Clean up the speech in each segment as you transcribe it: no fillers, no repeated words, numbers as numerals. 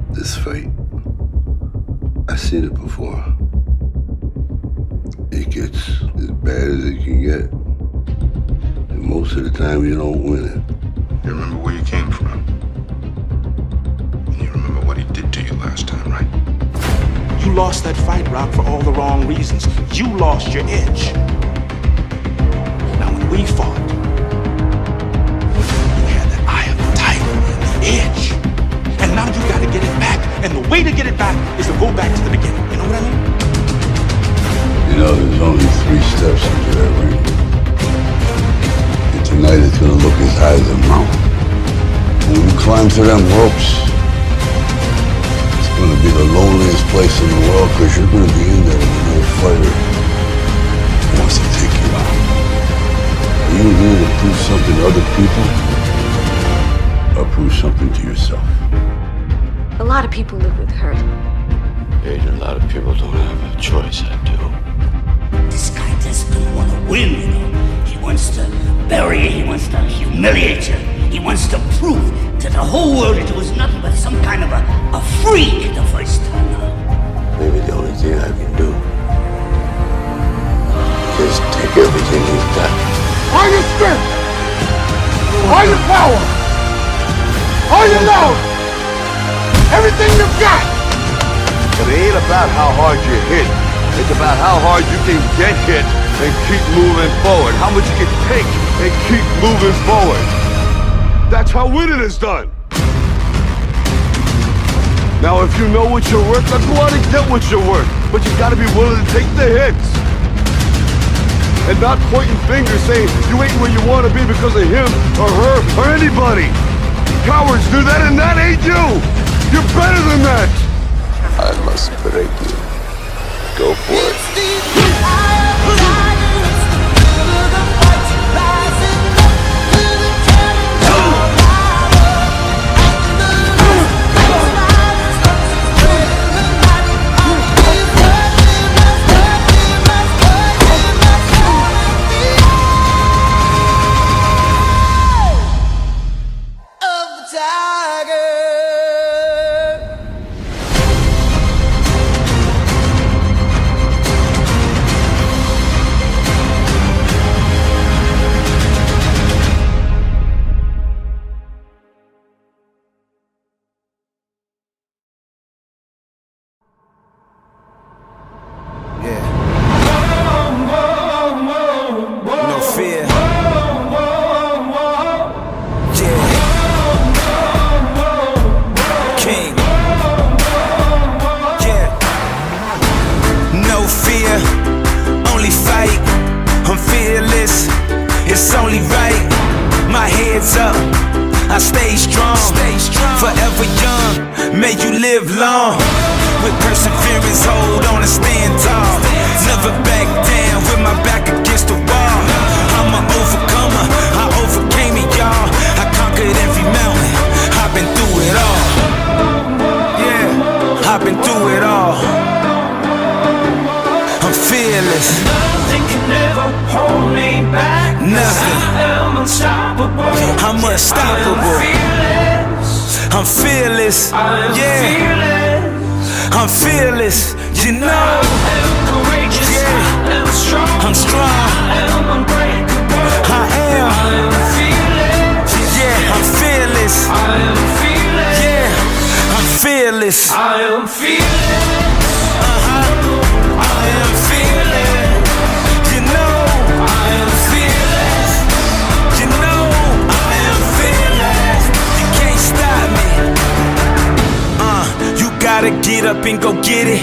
This fight, I've seen it before. It gets as bad as it can get. And most of the time you don't win it. You remember where you came from. And you remember what he did to you last time, right? You lost that fight, Rock, for all the wrong reasons. You lost your edge. Now, when we fought, you had that eye of the tiger and the edge. And now you gotta get it back. And the way to get it back is to go back to the beginning. You know what I mean? You know, there's only 3 steps into that ring. And tonight it's gonna look as high as a mountain. When we climb to them ropes, it's gonna be the loneliest place in the world, because you're gonna be in there with no fighter who wants to take you out. Are you here to prove something to other people, or prove something to yourself? A lot of people live with hurt. Agent, a lot of people don't have a choice, I do. This guy doesn't want to win, you know. He wants to bury you, he wants to humiliate you. He wants to prove to the whole world that it was nothing but some kind of a freak the first time. Maybe the only thing I can do is take everything you've got. All your strength, all your power, all your love, everything you've got. But it ain't about how hard you hit. It's about how hard you can get hit and keep moving forward. How much you can take and keep moving forward. That's how winning is done. Now, if you know what you're worth, then go out and get what you're worth. But you gotta be willing to take the hits. And not pointing fingers saying you ain't where you want to be because of him or her or anybody. Cowards do that, and that ain't you. You're better than that. I must break you. Go for it. forever young, may you live long. With perseverance, hold on and stand tall. Never back down with my back against the wall. I'm an overcomer, I overcame it, y'all. I conquered every mountain, I've been through it all. Yeah, I've been through it all. I'm fearless. Nothing can ever hold me back. Nothing. I'm unstoppable. I'm unstoppable. I'm fearless. Yeah. I'm fearless. You know. I'm courageous. Yeah. I'm strong. I'm strong. I'm unbreakable. I am. I'm fearless. Yeah. I'm fearless. I am fearless. Yeah. I'm fearless. I am fearless. I am fearless. You know. I am fearless. You know. I am fearless. You can't stop me. You gotta get up and go get it.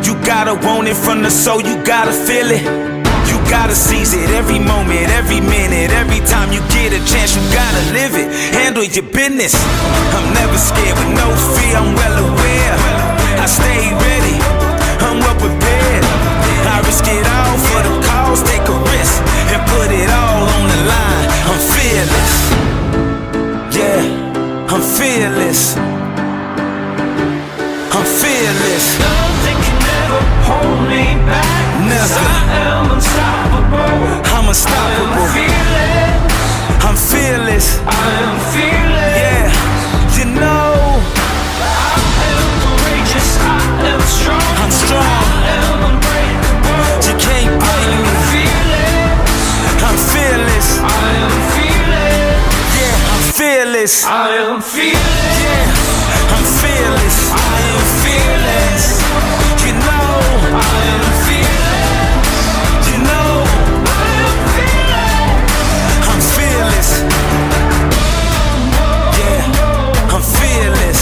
You gotta want it from the soul. You gotta feel it. You gotta seize it every moment, every minute, every time you get a chance. You gotta live it. Handle your business. I'm never scared with no fear. I'm well aware. I stay ready. I'm well prepared. I risk it all for the cause. Take a risk and put it all on the line. I'm fearless. Yeah, I'm fearless. I'm fearless. Nothing can ever hold me back. Nothing. I am unstoppable. I'm unstoppable. I am fearless. I'm fearless. I am fearless. Yeah, you know. I am courageous. I am strong. I'm strong. I am unbreakable. You can't break me. I'm fearless. I am fearless. Yeah, I'm fearless. I am fearless. Yeah, I'm fearless. I am fearless. You know. I am fearless. You know. I am fearless. I'm fearless. Yeah, I'm fearless.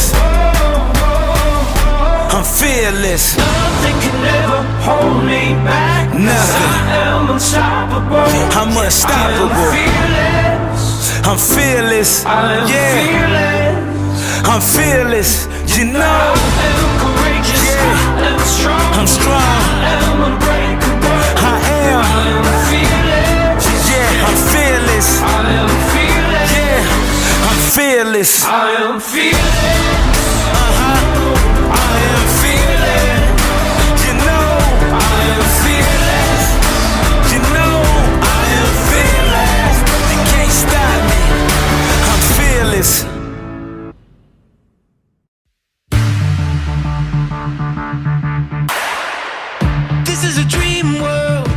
I'm fearless. Nothing can ever hold me back. Nothing. I am unstoppable. I'm unstoppable. I am fearless. I'm fearless. I am Yeah, fearless. I'm fearless. You know. I am courageous. Yeah. I am strong. I'm strong. I am unbreakable. I am. I am fearless. Yeah, I'm fearless. I am fearless. Yeah, I'm fearless. I am fearless. I am fearless. You know. I am fearless. You know. I am fearless. You can't stop me. I'm fearless. This is a dream world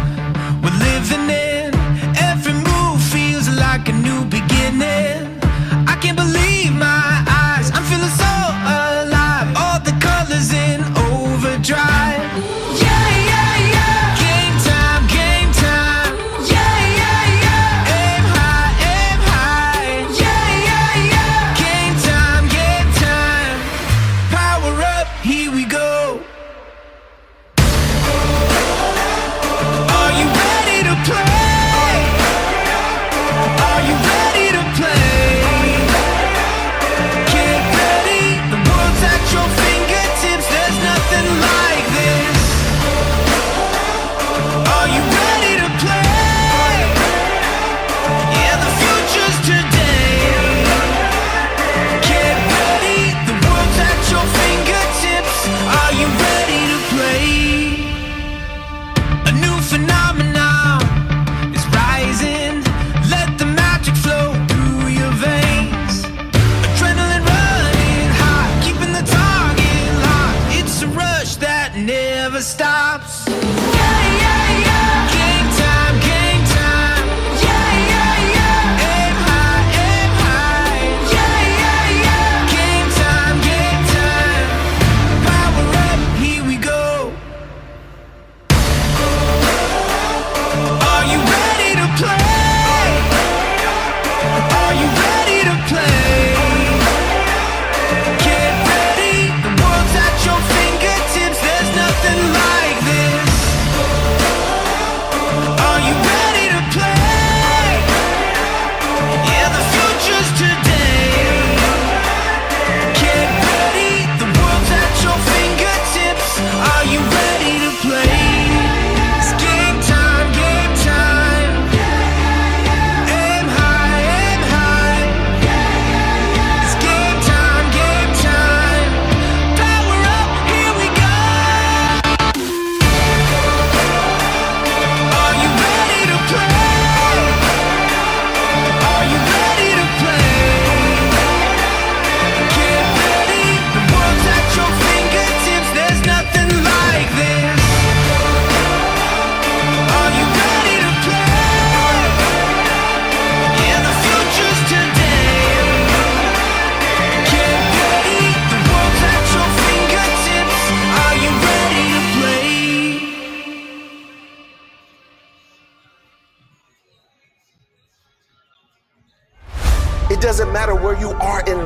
we're living in. Every move feels like a new beginning. I can't believe my eyes, I'm feeling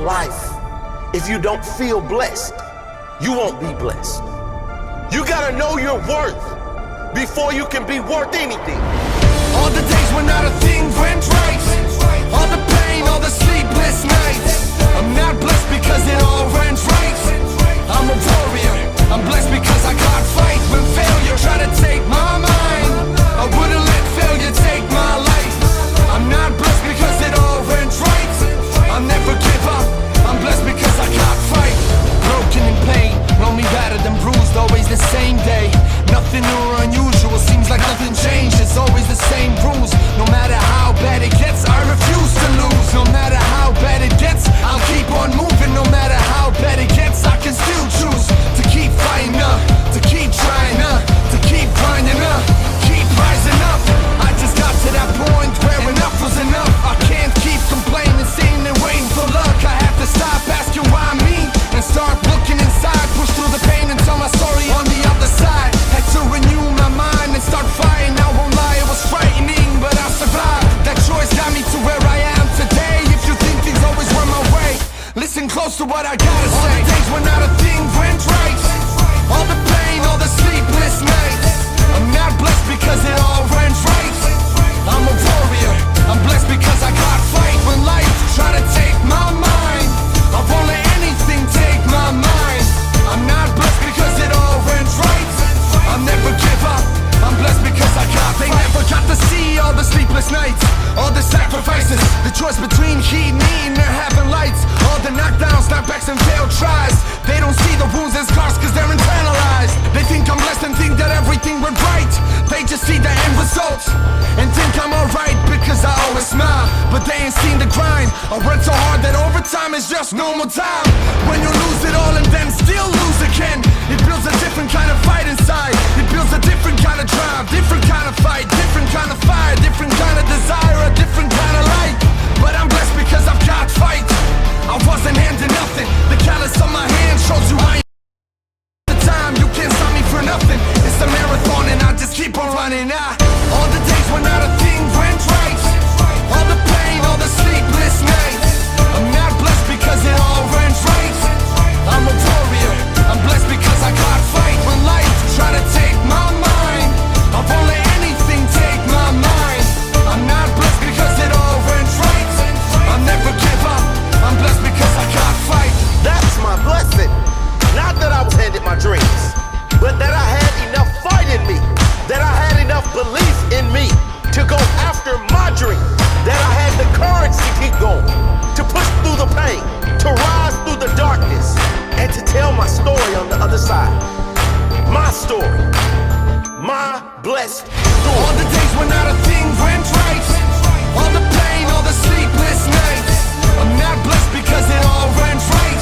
in life, if you don't feel blessed, you won't be blessed. You gotta know your worth before you can be worth anything. All the days when not a thing went right, all the pain, all the sleepless nights. I'm not blessed because it all went right. I'm a warrior, I'm blessed because I can't fight. When failure try to take my mind, I wouldn't let failure take my life. I'm not blessed because it all went right. I'll never give up, I'm blessed because I can't fight. Broken in pain, lonely, battered and bruised, always the same day. Nothing new or unusual, seems like nothing changed. It's always the same rules. No matter how bad it gets, I refuse to lose. No matter how bad it gets, I'll keep on moving. No matter how bad it gets, I can still choose to keep fighting up, to keep trying up, to keep grinding up, keep rising up. I just got to that point where enough was enough. I can't keep complaining, sitting and waiting for luck. I have to stop asking why me and start looking inside. Push through the pain and tell my story on the other side. Had to renew my mind and start fighting. I won't lie, it was frightening, but I survived. That choice got me to where I am today. If you think things always went my way, listen close to what I gotta say. All the days when not a thing went right, all the pain, all the sleepless nights. I'm not blessed because it all went right. I'm a warrior, I'm blessed because I can't fight. When life try to take my mind, I won't let anything take my mind. I'm not blessed because it all went right. I'll never give up, I'm blessed because I got. They never got to see all the sleepless nights, all the sacrifices, the choice between heat, me, and they're having lights. All the knockdowns, knockbacks, and failed tries. They don't see the wounds and scars cause they're internalized. They think I'm blessed and think that everything went right. They just see the end results and think I'm alright because I always smile. But they ain't seen the grind. I work so hard that overtime is just normal time. When you lose it all and then still lose again, it builds a different kind of fight inside. It builds a different kind of drive, different kind of fight, different kind of fire, different kind of desire, a different kind of light. But I'm blessed because I've got fight. I wasn't handing nothing. The callus on my hand shows you I ain't the time. You can't stop me for nothing. It's a marathon and I just keep on running. All the days when not a thing went right, all the pain, all the sleepless nights. I'm not blessed because it all went right. I'm a warrior, I'm blessed because I can't fight. When life try to take my mind, I won't let anything take my mind. I'm not blessed because it all went right. I'll never give up, I'm blessed because I can't fight. That's my blessing. Not that I was handed my dreams, but that I had enough fight in me, that I had enough belief in me to go after my dream, that I had the courage to keep going, to push through the pain, to rise through the darkness, and to tell my story on the other side. My story, my blessed story. All the days when not a thing went right, all the pain, all the sleepless nights. I'm not blessed because it all went right.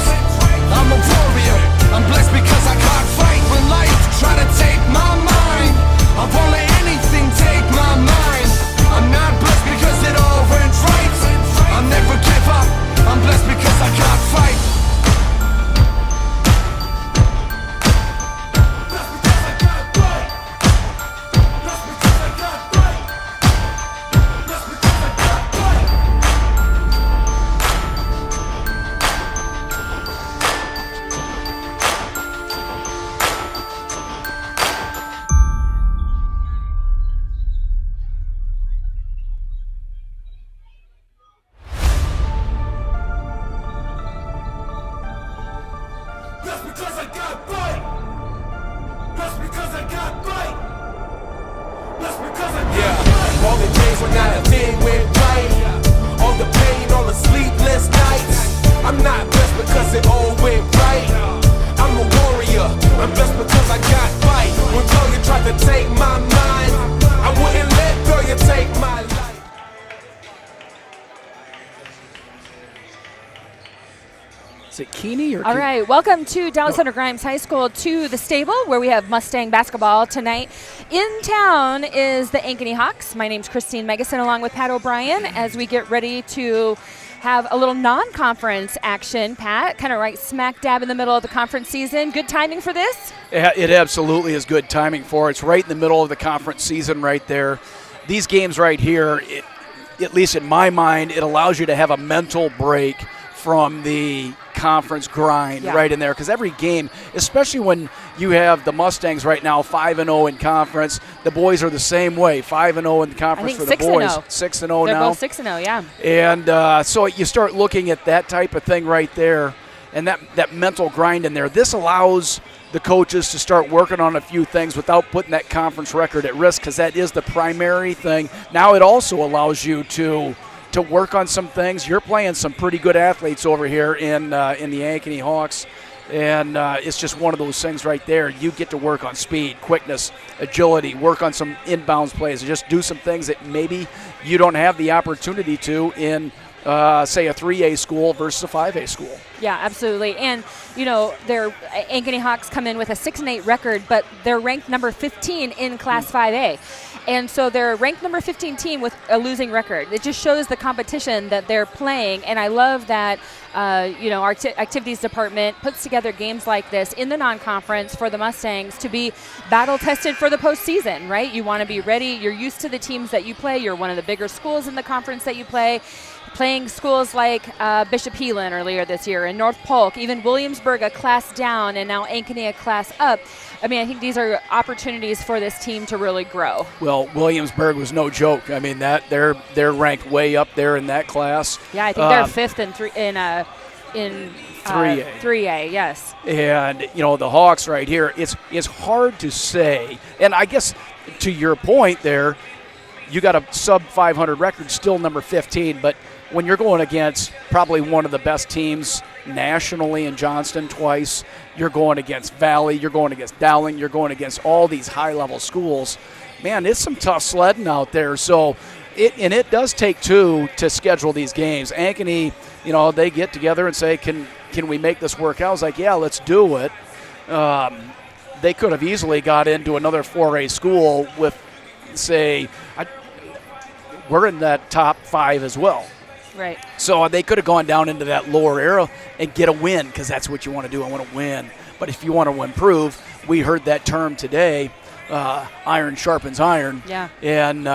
I'm a warrior, I'm blessed because I can't fight. When life try to take my mind, I won't let anything take my mind. I'm not blessed because it all went right. I'll never give up, I'm blessed because I can't fight. All right, welcome to Dallas Center Grimes High School, to the stable where we have Mustang basketball tonight. In town is the Ankeny Hawks. My name's Christine Megason along with Pat O'Brien as we get ready to have a little non-conference action. Pat, kind of right smack dab in the middle of the conference season. Good timing for this? It absolutely is good timing for it. It's right in the middle of the conference season right there. These games right here, at least in my mind, it allows you to have a mental break from the conference grind right in there, because every game, especially when you have the Mustangs right now 5-0 in conference, the boys are the same way, 5-0 in the conference for the boys, 6-0 now. They're both 6-0, yeah. And so you start looking at that type of thing right there, and that mental grind in there. This allows the coaches to start working on a few things without putting that conference record at risk, because that is the primary thing. Now it also allows you to work on some things. You're playing some pretty good athletes over here in the Ankeny Hawks, and it's just one of those things right there. You get to work on speed, quickness, agility, work on some inbounds plays, and just do some things that maybe you don't have the opportunity to in, say, a 3A school versus a 5A school. Yeah, absolutely. And, their Ankeny Hawks come in with a 6-8 record, but they're ranked number 15 in Class 5A. And so they're ranked number 15 team with a losing record. It just shows the competition that they're playing. And I love that, our activities department puts together games like this in the non-conference for the Mustangs to be battle-tested for the postseason, right? You want to be ready. You're used to the teams that you play. You're one of the bigger schools in the conference that you play. Playing schools like Bishop Heelan earlier this year, and North Polk, even Williamsburg a class down, and now Ankeny a class up. I mean, I think these are opportunities for this team to really grow. Well, Williamsburg was no joke. I mean, that they're ranked way up there in that class. Yeah, I think they're fifth in 3A, yes. And the Hawks right here. It's hard to say, and I guess to your point there, you got a sub 500 record, still number 15, but when you're going against probably one of the best teams nationally in Johnston twice, you're going against Valley, you're going against Dowling, you're going against all these high-level schools. Man, it's some tough sledding out there. So it does take two to schedule these games. Ankeny, they get together and say, can we make this work out? I was like, yeah, let's do it. They could have easily got into another 4A school with, say, we're in that top 5 as well. Right. So they could have gone down into that lower area and get a win, because that's what you want to do. I want to win. But if you want to improve, we heard that term today, iron sharpens iron. Yeah. And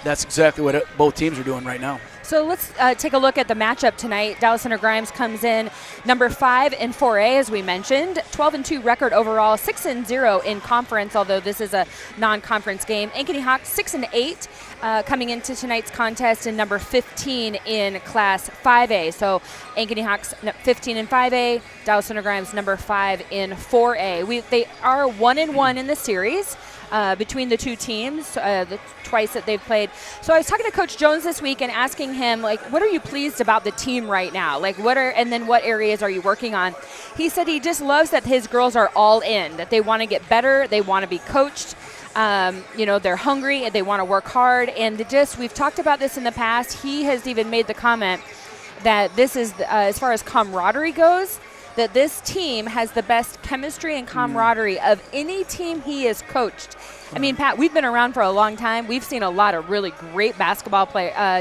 that's exactly what both teams are doing right now. So let's take a look at the matchup tonight. Dallas Center Grimes comes in number 5 in 4A, as we mentioned. 12-2 record overall, 6-0 in conference, although this is a non-conference game. Ankeny Hawks 6-8 coming into tonight's contest, and number 15 in Class 5A. So Ankeny Hawks 15 in 5A, Dallas Center Grimes number 5 in 4A. They are 1-1 in the series. Between the two teams, the twice that they've played. So I was talking to Coach Jones this week and asking him, what are you pleased about the team right now? And then what areas are you working on? He said he just loves that his girls are all in, that they want to get better, they want to be coached. They're hungry and they want to work hard. And we've talked about this in the past. He has even made the comment that this is, as far as camaraderie goes, that this team has the best chemistry and camaraderie of any team he has coached. I mean, Pat, we've been around for a long time. We've seen a lot of really great basketball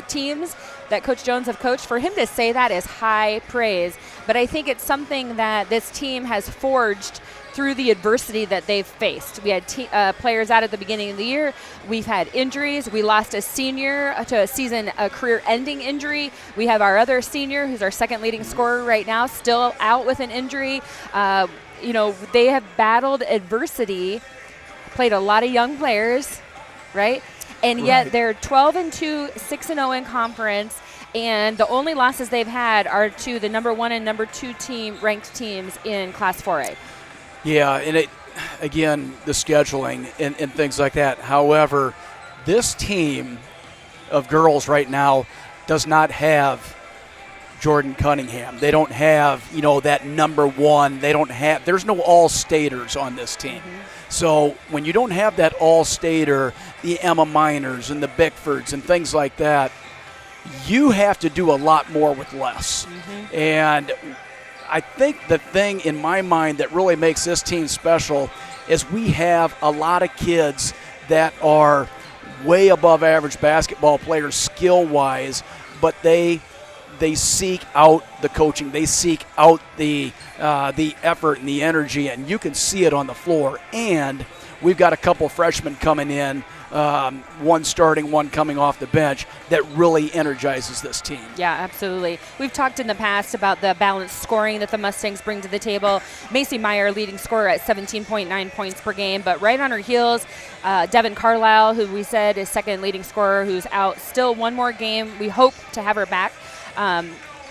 teams that Coach Jones have coached. For him to say that is high praise. But I think it's something that this team has forged through the adversity that they've faced. We had players out at the beginning of the year. We've had injuries. We lost a senior to a career-ending injury. We have our other senior, who's our second leading scorer right now, still out with an injury. They have battled adversity, played a lot of young players, right? And yet they're 12-2, 6-0 in conference. And the only losses they've had are to the number 1 and number 2 ranked teams in Class 4A. Yeah, and again, the scheduling and things like that. However, this team of girls right now does not have Jordan Cunningham. They don't have, that number 1. There's no all-staters on this team. Mm-hmm. So when you don't have that all-stater, the Emma Miners and the Bickfords and things like that, you have to do a lot more with less. Mm-hmm. And I think the thing in my mind that really makes this team special is we have a lot of kids that are way above average basketball players skill-wise, but they seek out the coaching. They seek out the effort and the energy, and you can see it on the floor. And we've got a couple freshmen coming in one starting, one coming off the bench, that really energizes this team. Yeah, absolutely. We've talked in the past about the balanced scoring that the Mustangs bring to the table. Macy Meyer, leading scorer at 17.9 points per game, but right on her heels, Devin Carlisle, who we said is second leading scorer, who's out still one more game. We hope to have her back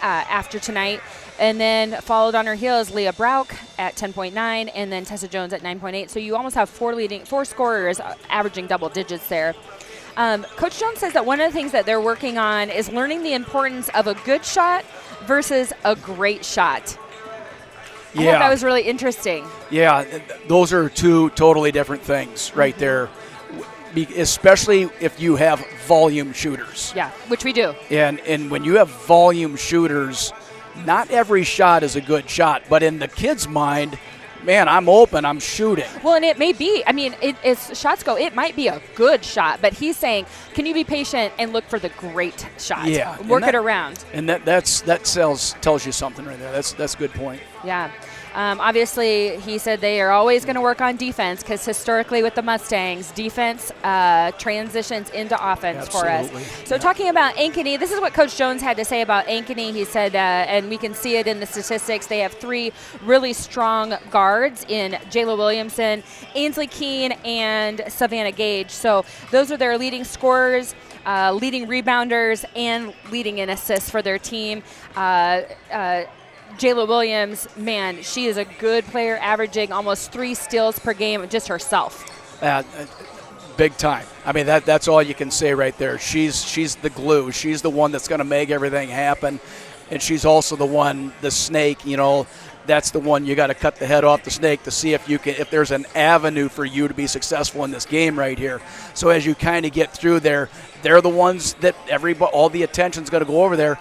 after tonight. And then followed on her heels, Leah Brauk at 10.9, and then Tessa Jones at 9.8. So you almost have four scorers averaging double digits there. Coach Jones says that one of the things that they're working on is learning the importance of a good shot versus a great shot. I thought that was really interesting. Yeah, those are two totally different things right there, especially if you have volume shooters. Yeah, which we do. And when you have volume shooters, not every shot is a good shot, but in the kid's mind, man, I'm open, I'm shooting. Well, and it may be, I mean, as shots go, it might be a good shot, but he's saying, can you be patient and look for the great shot? Yeah. Work it around. And that tells you something right there. That's a good point. Yeah. Obviously, he said they are always going to work on defense because historically with the Mustangs, defense transitions into offense for us. So talking about Ankeny, this is what Coach Jones had to say about Ankeny. He said, and we can see it in the statistics, they have three really strong guards in Jayla Williamson, Ainsley Keene, and Savannah Gage. So those are their leading scorers. Leading rebounders and leading in assists for their team. Jayla Williams, man, she is a good player, averaging almost 3 steals per game just herself. Big time. I mean, that's all you can say right there. She's the glue. She's the one that's going to make everything happen, and she's also the snake. That's the one you got to cut the head off the snake to see if there's an avenue for you to be successful in this game right here. So as you kind of get through there, they're the ones that all the attention's going to go over there.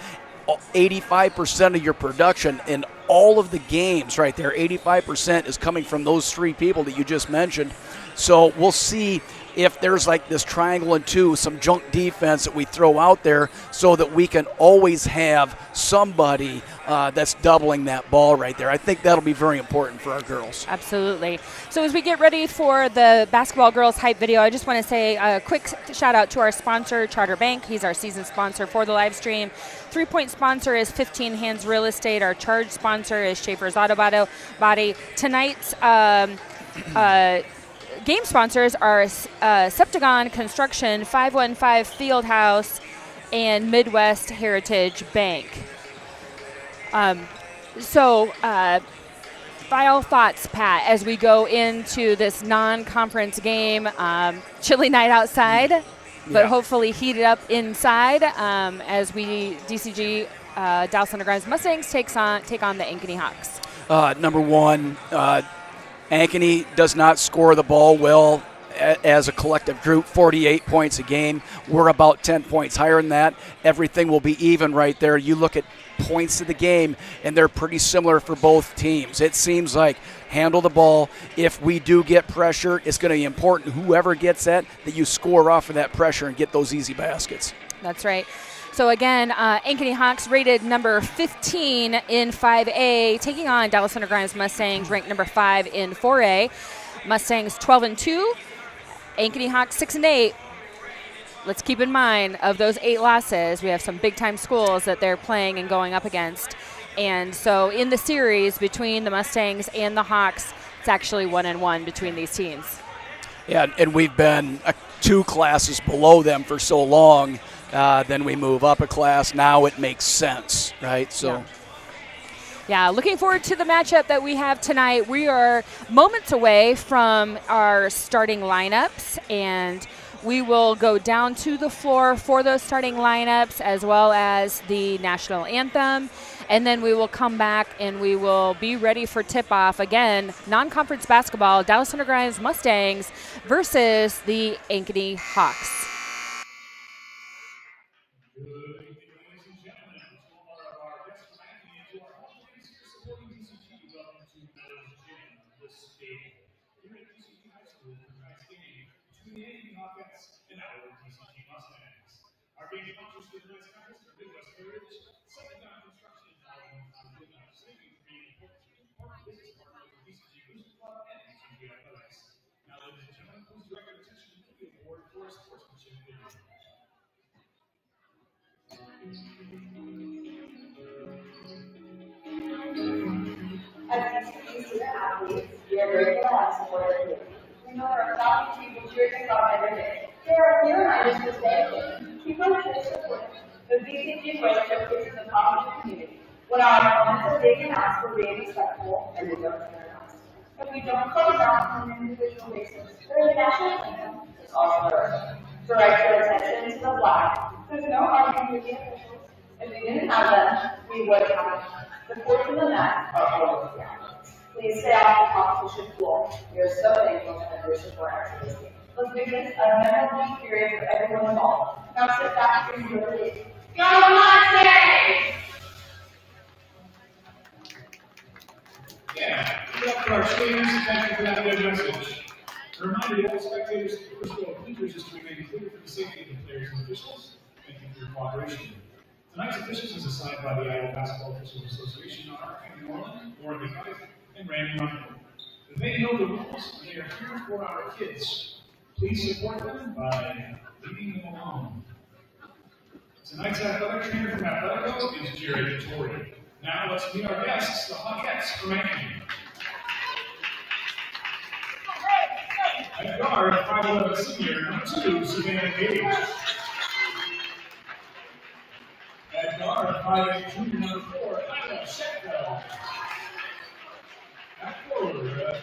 85% of your production in all of the games right there, 85% is coming from those three people that you just mentioned. So we'll see if there's like this triangle and two, some junk defense that we throw out there so that we can always have somebody that's doubling that ball right there. I think that'll be very important for our girls. Absolutely. So as we get ready for the Basketball Girls Hype video, I just want to say a quick shout out to our sponsor, Charter Bank. He's our season sponsor for the live stream. 3-point sponsor is 15 Hands Real Estate. Our charge sponsor is Schaefer's Auto Body. Tonight's game sponsors are Septagon Construction, 515 Fieldhouse, and Midwest Heritage Bank. Final thoughts, Pat, as we go into this non-conference game. Chilly night outside, but hopefully heated up inside as DCG Dallas Thunder Grimes Mustangs take on the Ankeny Hawks. Number one, Ankeny does not score the ball well as a collective group, 48 points a game. We're about 10 points higher than that. Everything will be even right there. You look at points of the game, and they're pretty similar for both teams. It seems like handle the ball. If we do get pressure, it's going to be important, whoever gets that you score off of that pressure and get those easy baskets. That's right. So again, Ankeny Hawks rated number 15 in 5A, taking on Dallas Thunder Grimes Mustangs, ranked number 5 in 4A. Mustangs 12-2, Ankeny Hawks 6-8. Let's keep in mind, of those 8 losses, we have some big-time schools that they're playing and going up against. And so in the series between the Mustangs and the Hawks, it's actually 1-1 between these teams. Yeah, and we've been 2 classes below them for so long. Then we move up a class. Now it makes sense, right? So. Yeah, looking forward to the matchup that we have tonight. We are moments away from our starting lineups, and we will go down to the floor for those starting lineups as well as the national anthem. And then we will come back and we will be ready for tip-off. Again, non-conference basketball, Dallas Thunder Grimes Mustangs versus the Ankeny Hawks. athletes, we are grateful to have supported you. We know there are thousands of people cheering us on every day. Here are reminders to stay safe. Keep our kids supported. The DCG way showcases the positive community. When our opponents are big and ask for being respectful and we don't turn us. If we don't close out on an individual basis, there's a national anthem is also urgent. Direct your attention to the flag. There's no arguing with the officials. If we didn't have them, we would have them. The courts and the net are always down. Please stay off the competition floor. We are so thankful for your support after this game. Let's make this a memorable period for everyone involved. Now sit back and enjoy the game. Go Monsters! Yeah, good luck to our students. Thank you for that good message. A reminder to all spectators, first of all, please just to remain clear for the safety of the players and officials. Thank you for your cooperation. Tonight's officials is assigned by the Iowa Basketball Officials Association are Ankeny Norland, Lauren McKnight, and Randy Munger. They know the rules, and they are here for our kids. Please support them by leaving them alone. Tonight's athletic trainer from Athletico is Jared Torrey. Now let's meet our guests, the Hawkettes from Ankeny. At guard, 5'11" senior, number 2, Savannah Gage. At guard, 5'8" junior, number 4, Ida Sheffield. At forward,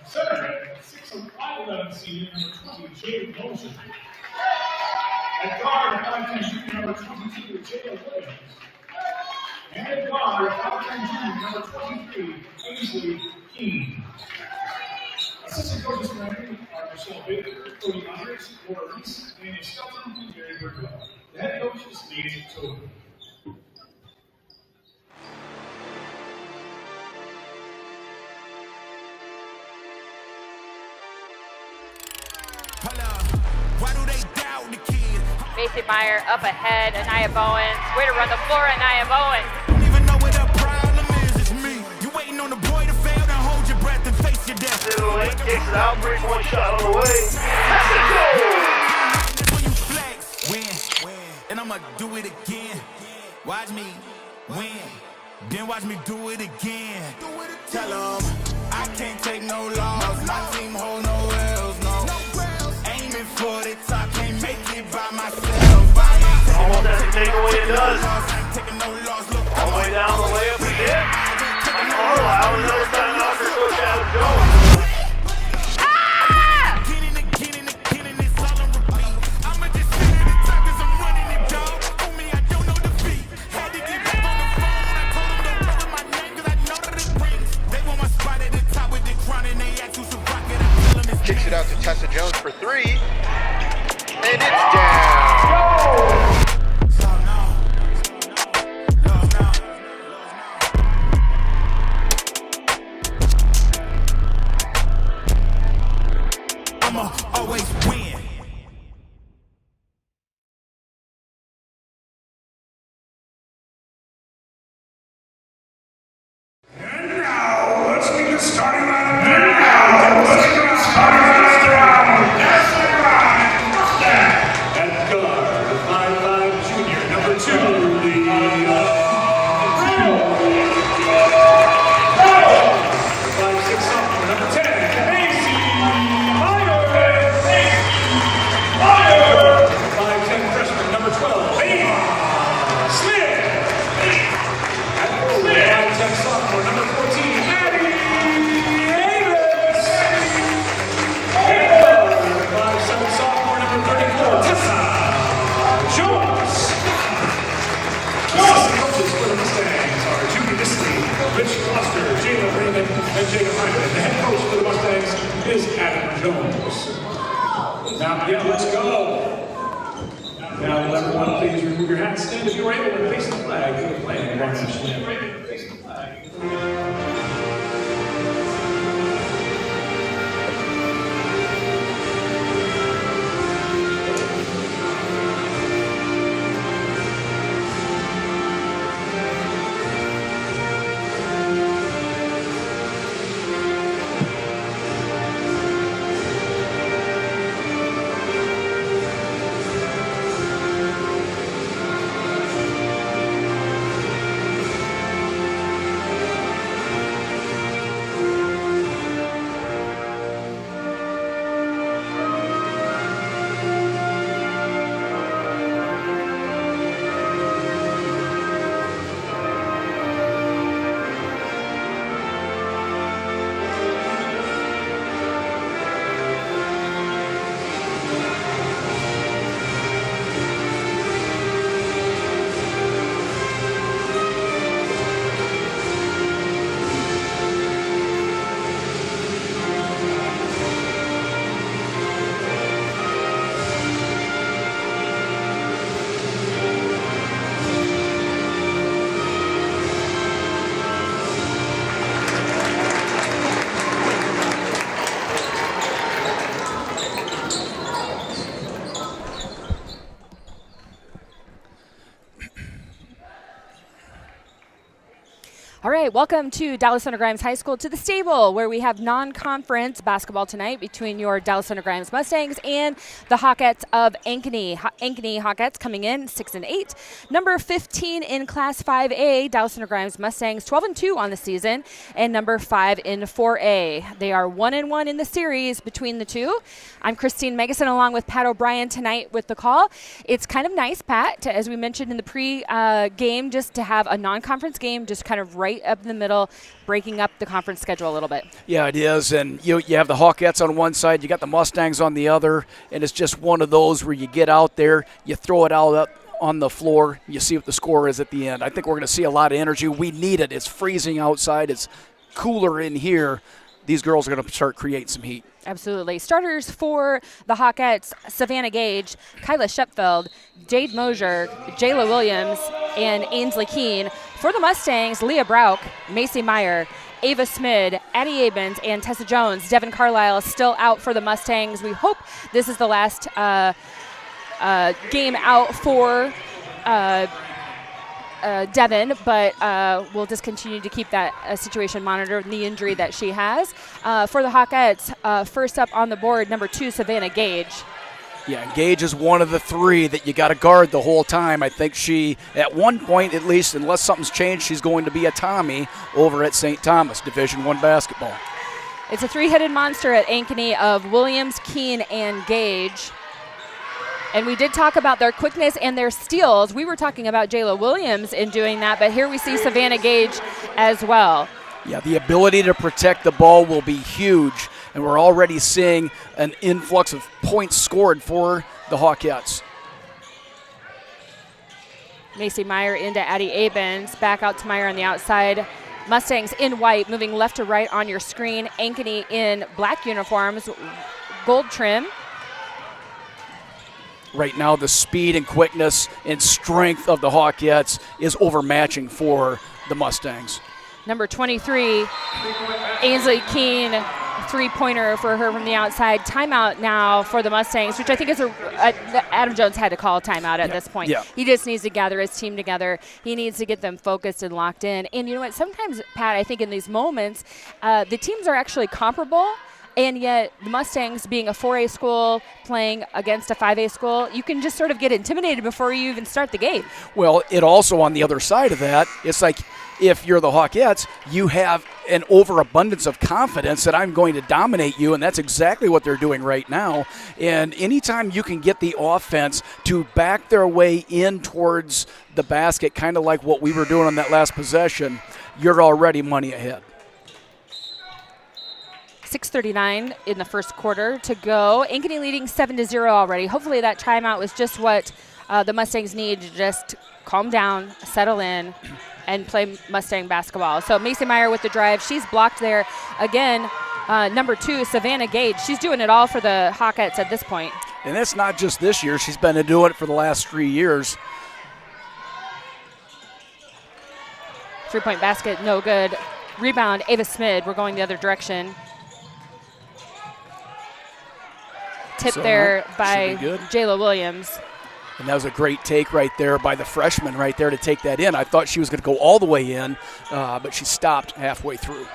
center, 5'11" senior, number 20, Jade Motion. At guard, 5'10" junior, number 22, Jada Williams. And at guard, 5'10" junior, number 23, Ainsley Keene. Assistant coaches for Ankeny are Michelle Baker, Cody Andres, Laura Reese, Daniel Skelton, and Gary Bridwell. The head coach is Nate Tobin. Mason Meyer up ahead, Anaya Bowens. Way to run the floor, Anaya Bowens. Don't even know what the problem is, it's me. You waiting on the boy to fail, then hold your breath and face your death. Little lane kicks it out, brings one shot on the way. That's a goal! When you flex, win, and I'ma do it again. Watch me win, then watch me do it again. Tell 'em I can't take no loss. My team hold no L's, no. Aiming for the top, can't make it by myself. Almost has to take away it does. All the way down the layup again. Carlisle, another time knocker, goes down to go. Kicks it out to Tessa Jones for 3, and it's down. I'ma always win. And now, let's meet the starting lineup. And now, let's meet the starting lineup. That's the right. At guard, 5'5" junior, number 2, the 5'6" sophomore, number 10, Macy Meyer. 5'10" freshman, number 12, Ava Smith. At forward, 5'10" sophomore, number 14, Abby Davis. At guard, 5'7" sophomore, number 34, Tessa Jones. Assistant coaches for the Mustangs are Judy Disley, Rich Foster, Jayla Raymond, and Jacob Hyman. The head coach for the Mustangs is Adam Jones. Now, yeah, let's go. Now, will everyone please remove your hats, stand if you are able, and face the flag for the flag of our nation. Face the flag. right, welcome to Dallas Center Grimes High School, to the Stable, where we have non-conference basketball tonight between your Dallas Center Grimes Mustangs and the Hawkettes of Ankeny. Ankeny Hawkettes coming in 6-8. Number 15 in Class 5A, Dallas Center Grimes Mustangs 12-2 on the season, and number 5 in 4A. They are 1-1 in the series between the two. I'm Christine Megason along with Pat O'Brien tonight with the call. It's kind of nice, Pat, as we mentioned in the pre-game, just to have a non-conference game just kind of right up in the middle, breaking up the conference schedule a little bit. Yeah, it is, and you have the Hawkettes on one side, you got the Mustangs on the other, and it's just one of those where you get out there, you throw it out up on the floor, you see what the score is at the end. I think we're going to see a lot of energy. We need it. It's freezing outside. It's cooler in here. These girls are going to start creating some heat. Absolutely. Starters for the Hawkettes: Savannah Gage, Kyla Shepfeld, Jade Mosier, Jayla Williams, and Ainsley Keene. For the Mustangs, Leah Brauch, Macy Meyer, Ava Smid, Addie Abens, and Tessa Jones. Devin Carlisle is still out for the Mustangs. We hope this is the last game out for Devin, but we'll just continue to keep that situation monitored, the injury that she has. For the Hawkettes, first up on the board, number 2, Savannah Gage. Yeah, Gage is one of the three that you got to guard the whole time. I think she, at one point at least, unless something's changed, she's going to be a Tommy over at St. Thomas, Division I basketball. It's a three-headed monster at Ankeny of Williams, Keene, and Gage. And we did talk about their quickness and their steals. We were talking about Jayla Williams in doing that, but here we see Savannah Gage as well. Yeah, the ability to protect the ball will be huge, and we're already seeing an influx of points scored for the Hawkettes. Macy Meyer into Addie Abens, back out to Meyer on the outside. Mustangs in white, moving left to right on your screen. Ankeny in black uniforms, gold trim. Right now, the speed and quickness and strength of the Hawkettes is overmatching for the Mustangs. Number 23, Ainsley Keene, three-pointer for her from the outside. Timeout now for the Mustangs, which I think is Adam Jones had to call a timeout at this point. Yeah. He just needs to gather his team together. He needs to get them focused and locked in. And you know what? Sometimes, Pat, I think in these moments, the teams are actually comparable. And yet, the Mustangs being a 4A school playing against a 5A school, you can just sort of get intimidated before you even start the game. Well, it also, on the other side of that, it's like if you're the Hawkettes, you have an overabundance of confidence that I'm going to dominate you, and that's exactly what they're doing right now. And anytime you can get the offense to back their way in towards the basket, kind of like what we were doing on that last possession, you're already money ahead. 6:39 in the first quarter to go. Ankeny leading 7-0 already. Hopefully that timeout was just what the Mustangs need to just calm down, settle in, and play Mustang basketball. So Macy Meyer with the drive. She's blocked there. Again, number 2, Savannah Gage. She's doing it all for the Hawkettes at this point. And that's not just this year. She's been doing it for the last 3 years. Three-point basket, no good. Rebound, Ava Smid. We're going the other direction. Tip there by Jayla Williams. And that was a great take right there by the freshman right there to take that in. I thought she was going to go all the way in, but she stopped halfway through.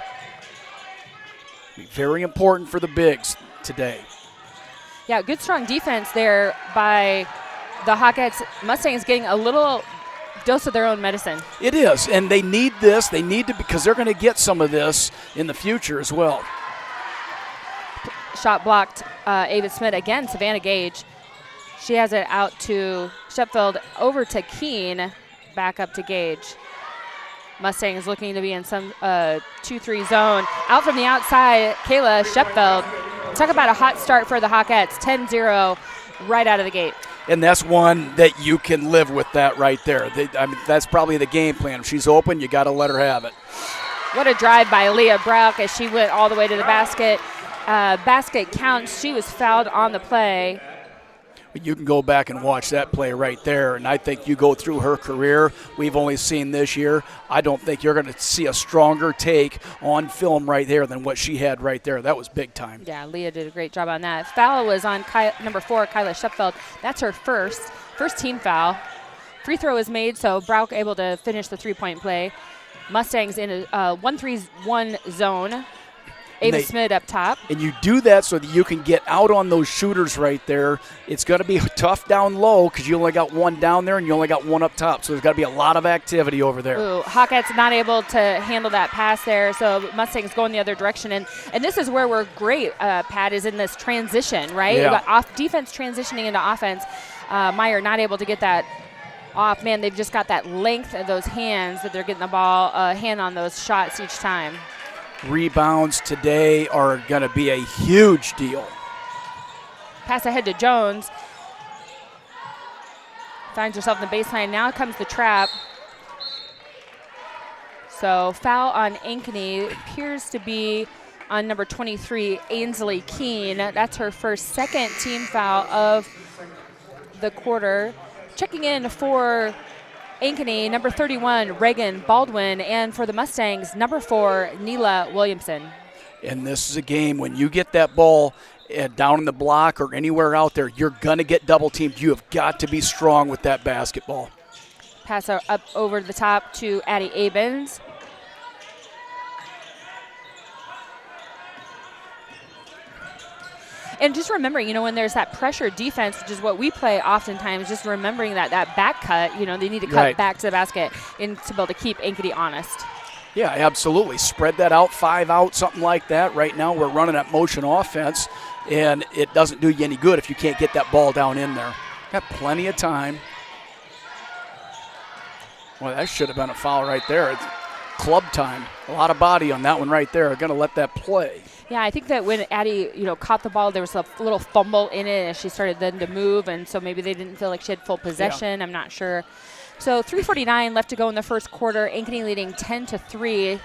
Very important for the bigs today. Yeah, good strong defense there by the Hawkettes. Mustangs getting a little dose of their own medicine. It is, and they need this. They need to, because they're going to get some of this in the future as well. Shot blocked, Ava Smith again. Savannah Gage. She has it out to Shepfeld, over to Keene, back up to Gage. Mustangs looking to be in some 2-3 zone. Out from the outside, Kayla Shepfeld. Talk about a hot start for the Hawkettes. 10-0 right out of the gate. And that's one that you can live with that right there. That's probably the game plan. If she's open, you got to let her have it. What a drive by Leah Brauch as she went all the way to the basket. Basket counts. She was fouled on the play. You can go back and watch that play right there, and I think you go through her career, we've only seen this year, I don't think you're going to see a stronger take on film right there than what she had right there. That was big time. Yeah, Leah did a great job on that. Foul was on number 4, Kyla Shepfeld. That's her first team foul. Free throw is made, so Brauch able to finish the three-point play. Mustangs in a 1-3-1 zone. Ava Smith up top. And you do that so that you can get out on those shooters right there. It's going to be tough down low because you only got one down there and you only got one up top. So there's got to be a lot of activity over there. Ooh, Hawkettes not able to handle that pass there. So Mustangs going the other direction. And this is where we're great, Pat, is in this transition, right? Yeah. We got off defense transitioning into offense. Meyer not able to get that off. Man, they've just got that length of those hands that they're getting the ball, hand on those shots each time. Rebounds today are going to be a huge deal. Pass ahead to Jones. Finds herself in the baseline. Now comes the trap. So foul on Ankeny appears to be on number 23, Ainsley Keene. That's her second team foul of the quarter. Checking in for Ankeny, number 31, Reagan Baldwin, and for the Mustangs, number 4, Neela Williamson. And this is a game when you get that ball down in the block or anywhere out there, you're going to get double teamed. You have got to be strong with that basketball. Pass up over the top to Addie Abens. And just remembering, when there's that pressure defense, which is what we play oftentimes, just remembering that back cut, they need to cut back to the basket and to be able to keep Ankeny honest. Yeah, absolutely. Spread that out, 5 out, something like that. Right now we're running that motion offense, and it doesn't do you any good if you can't get that ball down in there. Got plenty of time. Well, that should have been a foul right there. It's club time. A lot of body on that one right there. Going to let that play. Yeah, I think that when Addie, caught the ball, there was a little fumble in it as she started then to move, and so maybe they didn't feel like she had full possession. Yeah. I'm not sure. So 3:49 left to go in the first quarter. Ankeny leading 10-3.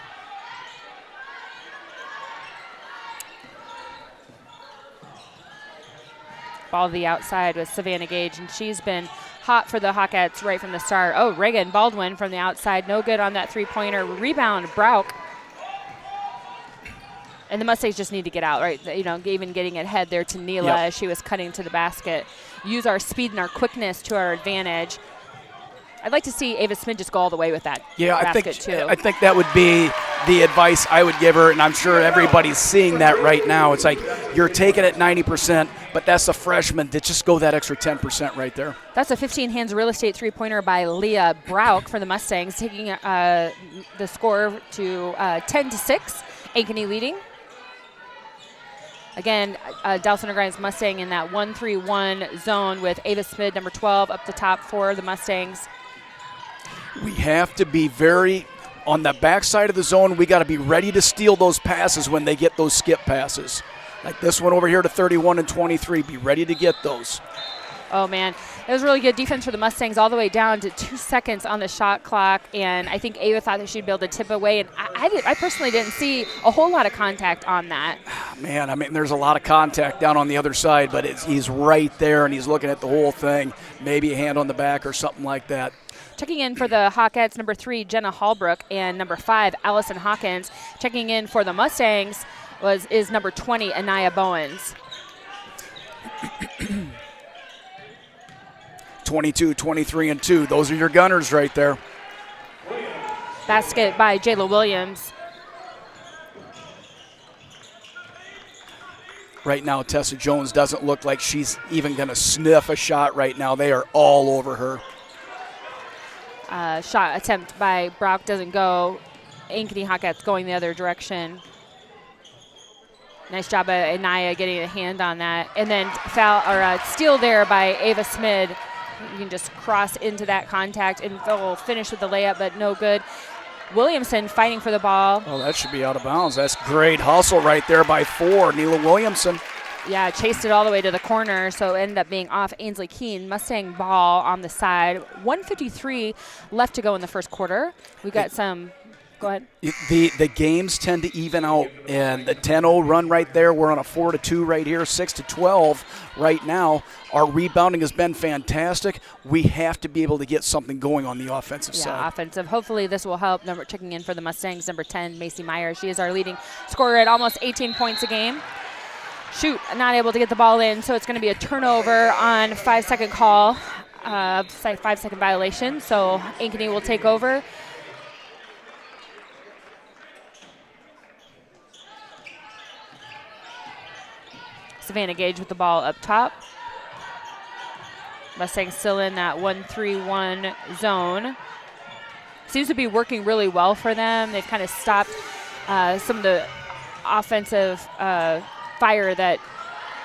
Ball to the outside with Savannah Gage, and she's been hot for the Hawkettes right from the start. Oh, Reagan Baldwin from the outside. No good on that three-pointer. Rebound, Brauk. And the Mustangs just need to get out, right? Even getting it ahead there to Neela as she was cutting to the basket. Use our speed and our quickness to our advantage. I'd like to see Ava Smith just go all the way with that basket, too. I think that would be the advice I would give her, and I'm sure everybody's seeing that right now. It's like you're taking it 90%, but that's a freshman. To just go that extra 10% right there. That's a 15 hands real estate three-pointer by Leah Brauk for the Mustangs, taking the score to 10-6. Ankeny leading. Again, Dallas Center Grimes Mustang in that 1-3-1 zone with Ava Smith, number 12, up the top for the Mustangs. We have to be very on the backside of the zone. We got to be ready to steal those passes when they get those skip passes. Like this one over here to 31 and 23. Be ready to get those. Oh, man. It was really good defense for the Mustangs all the way down to 2 seconds on the shot clock, and I think Ava thought that she'd be able to tip away, and I personally didn't see a whole lot of contact on that. Man, there's a lot of contact down on the other side, but he's right there, and he's looking at the whole thing. Maybe a hand on the back or something like that. Checking in for the Hawkettes, number 3, Jenna Hallbrook, and number 5, Allison Hawkins. Checking in for the Mustangs is number 20, Anaya Bowens. 22, 23, and 2. Those are your gunners right there. Basket by Jayla Williams. Right now, Tessa Jones doesn't look like she's even going to sniff a shot right now. They are all over her. Shot attempt by Brock doesn't go. Ankeny Hawkettes going the other direction. Nice job by Anaya getting a hand on that. And then steal there by Ava Smith. You can just cross into that contact and will finish with the layup, but no good. Williamson fighting for the ball. Oh, that should be out of bounds. That's great hustle right there by 4, Neela Williamson. Yeah, chased it all the way to the corner, so it ended up being off Ainsley Keene. Mustang ball on the side. 1:53 left to go in the first quarter. We got some. Go ahead. The games tend to even out, and the 10-0 run right there. We're on a 4-2 right here, 6-12 right now. Our rebounding has been fantastic. We have to be able to get something going on the offensive side. Yeah, offensive. Hopefully this will help. Checking in for the Mustangs, number 10, Macy Meyer. She is our leading scorer at almost 18 points a game. Shoot, not able to get the ball in, so it's going to be a turnover on 5-second call, 5-second violation. So Ankeny will take over. Savannah Gage with the ball up top. Mustangs still in that 1-3-1 zone. Seems to be working really well for them. They've kind of stopped some of the offensive fire that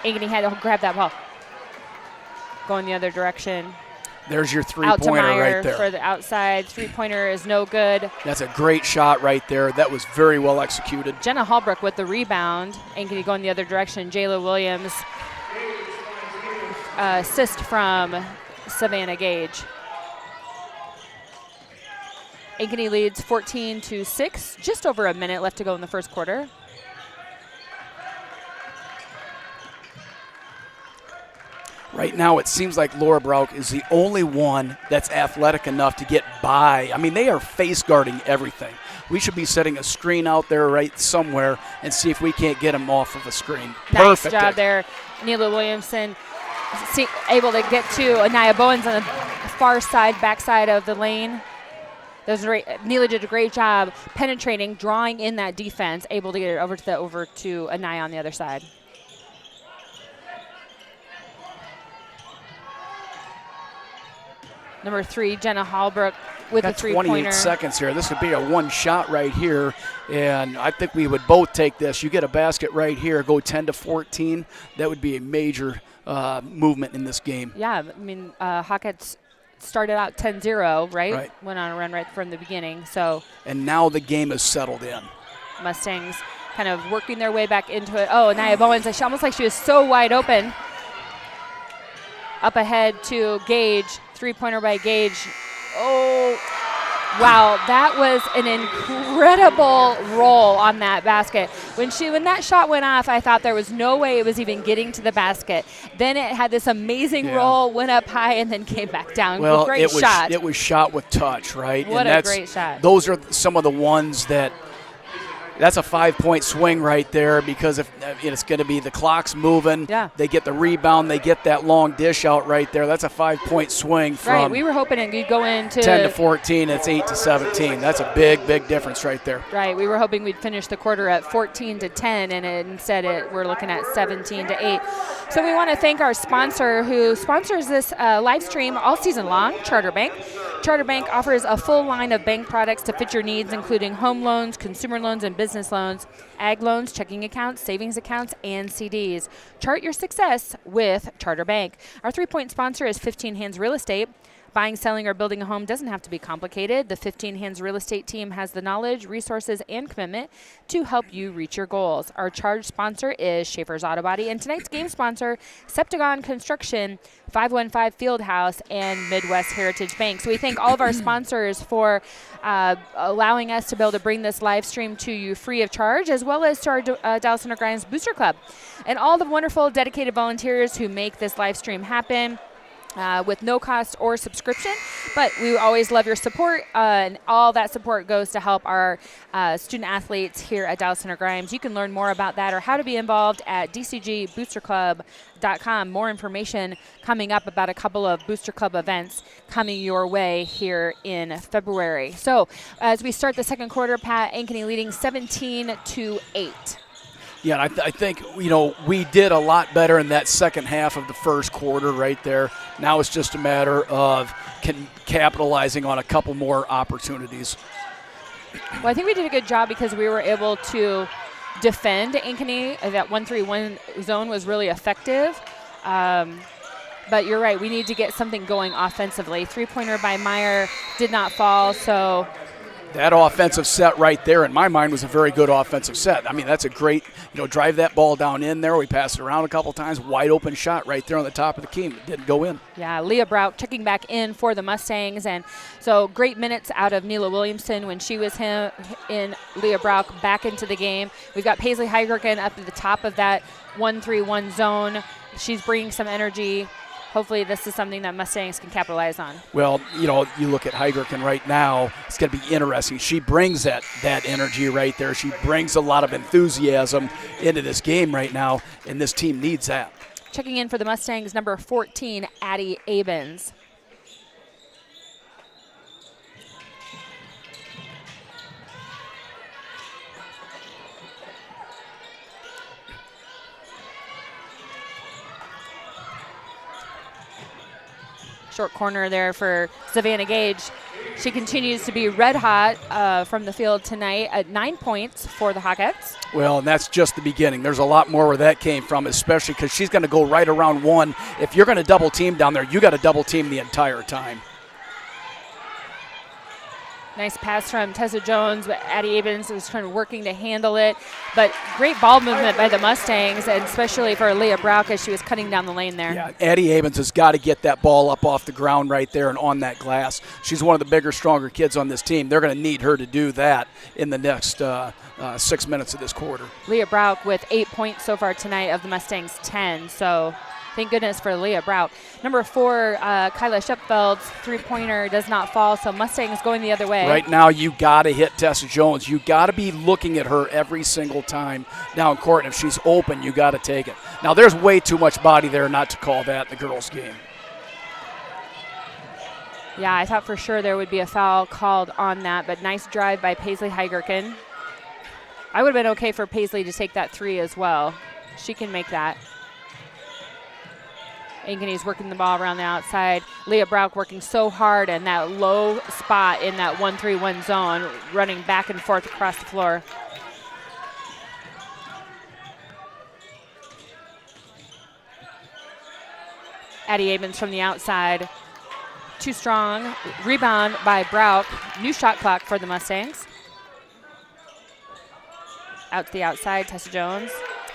Ankeny had to grab that ball. Going the other direction. There's your Out to three-pointer Meyer right there. for the outside. Three-pointer is no good. That's a great shot right there. That was very well executed. Jenna Hallbrook with the rebound. Ankeny going the other direction. Jayla Williams. Assist from Savannah Gage. Ankeny leads 14-6. Just over a minute left to go in the first quarter. Right now, it seems like Laura Brauk is the only one that's athletic enough to get by. I mean, they are face guarding everything. We should be setting a screen out there right somewhere and see if we can't get them off of a screen. Nice Perfect. job there. Neela Williamson able to get to Anaya Bowens on the far side, backside of the lane. Neela did a great job penetrating, drawing in that defense, able to get it over to Anaya on the other side. Number 3, Jenna Hallbrook with a three-pointer. 28 seconds here. This would be a one shot right here, and I think we would both take this. You get a basket right here, go 10-14. That would be a major movement in this game. Yeah, I mean, Hawkettes started out 10-0, right? Right. Went on a run right from the beginning. So. And now the game is settled in. Mustangs kind of working their way back into it. Oh, Anaya Bowens, almost like she was so wide open. Up ahead to Gage. Three-pointer by Gage. Oh, wow, that was an incredible roll on that basket. When that shot went off, I thought there was no way it was even getting to the basket. Then it had this amazing roll, went up high, and then came back down. Well, great shot. It was shot with touch, right? What a great shot. Those are some of the ones that's a 5-point swing right there, because if it's going to be the clock's moving, they get the rebound, they get that long dish out right there. That's a 5-point swing from right. We were hoping it could go into 10-14. It's 8-17. That's a big difference right there. Right. We were hoping we'd finish the quarter at 14-10, and instead we're looking at 17-8. So we want to thank our sponsor who sponsors this live stream all season long, Charter Bank. Charter Bank offers a full line of bank products to fit your needs, including home loans, consumer loans, and business loans, ag loans, checking accounts, savings accounts, and CDs. Chart your success with Charter Bank. Our 3-point sponsor is 15 Hands Real Estate. Buying, selling, or building a home doesn't have to be complicated. The 15 Hands Real Estate team has the knowledge, resources, and commitment to help you reach your goals. Our charge sponsor is Schaefer's Auto Body, and tonight's game sponsor, Septagon Construction, 515 Fieldhouse, and Midwest Heritage Bank. So we thank all of our sponsors for allowing us to be able to bring this live stream to you free of charge, as well as to our Dallas Center Grimes Booster Club and all the wonderful dedicated volunteers who make this live stream happen. With no cost or subscription, but we always love your support, and all that support goes to help our student athletes here at Dallas Center Grimes. You can learn more about that or how to be involved at dcgboosterclub.com. More information coming up about a couple of Booster Club events coming your way here in February. So as we start the second quarter, Pat, Ankeny leading 17-8. Yeah, I think, we did a lot better in that second half of the first quarter right there. Now it's just a matter of capitalizing on a couple more opportunities. Well, I think we did a good job because we were able to defend Ankeny. That 1-3-1 zone was really effective. But you're right, we need to get something going offensively. Three-pointer by Meyer did not fall, so that offensive set right there, in my mind, was a very good offensive set. I mean, that's a great, drive that ball down in there. We passed it around a couple times. Wide open shot right there on the top of the key. It didn't go in. Yeah, Leah Brauk checking back in for the Mustangs. And so great minutes out of Neela Williamson when she was in. Leah Brauk back into the game. We've got Paisley Heigerken up at the top of that 1-3-1 zone. She's bringing some energy. Hopefully this is something that Mustangs can capitalize on. Well, you look at Heigerken right now, it's going to be interesting. She brings that energy right there. She brings a lot of enthusiasm into this game right now, and this team needs that. Checking in for the Mustangs, number 14, Addie Abens. Short corner there for Savannah Gage. She continues to be red hot from the field tonight at 9 points for the Hawkettes. Well, and that's just the beginning. There's a lot more where that came from, especially because she's going to go right around one. If you're going to double team down there, you got to double team the entire time. Nice pass from Tessa Jones, but Addie Abens was kind of working to handle it. But great ball movement by the Mustangs, and especially for Leah Brock as she was cutting down the lane there. Yeah, Addie Abens has got to get that ball up off the ground right there and on that glass. She's one of the bigger, stronger kids on this team. They're going to need her to do that in the next 6 minutes of this quarter. Leah Brock with 8 points so far tonight of the Mustangs' 10. So thank goodness for Leah Brock. Number 4, Kyla Shepfeld's three-pointer does not fall, so Mustangs going the other way. Right now, you got to hit Tessa Jones. You got to be looking at her every single time down court, and if she's open, you got to take it. Now, there's way too much body there not to call that the girls' game. Yeah, I thought for sure there would be a foul called on that, but nice drive by Paisley Heigerken. I would have been okay for Paisley to take that 3 as well. She can make that. Ankeny's working the ball around the outside. Leah Brock working so hard in that low spot in that 1-3-1 zone, running back and forth across the floor. Addie Abens from the outside. Too strong. Rebound by Brock. New shot clock for the Mustangs. Out to the outside, Tessa Jones.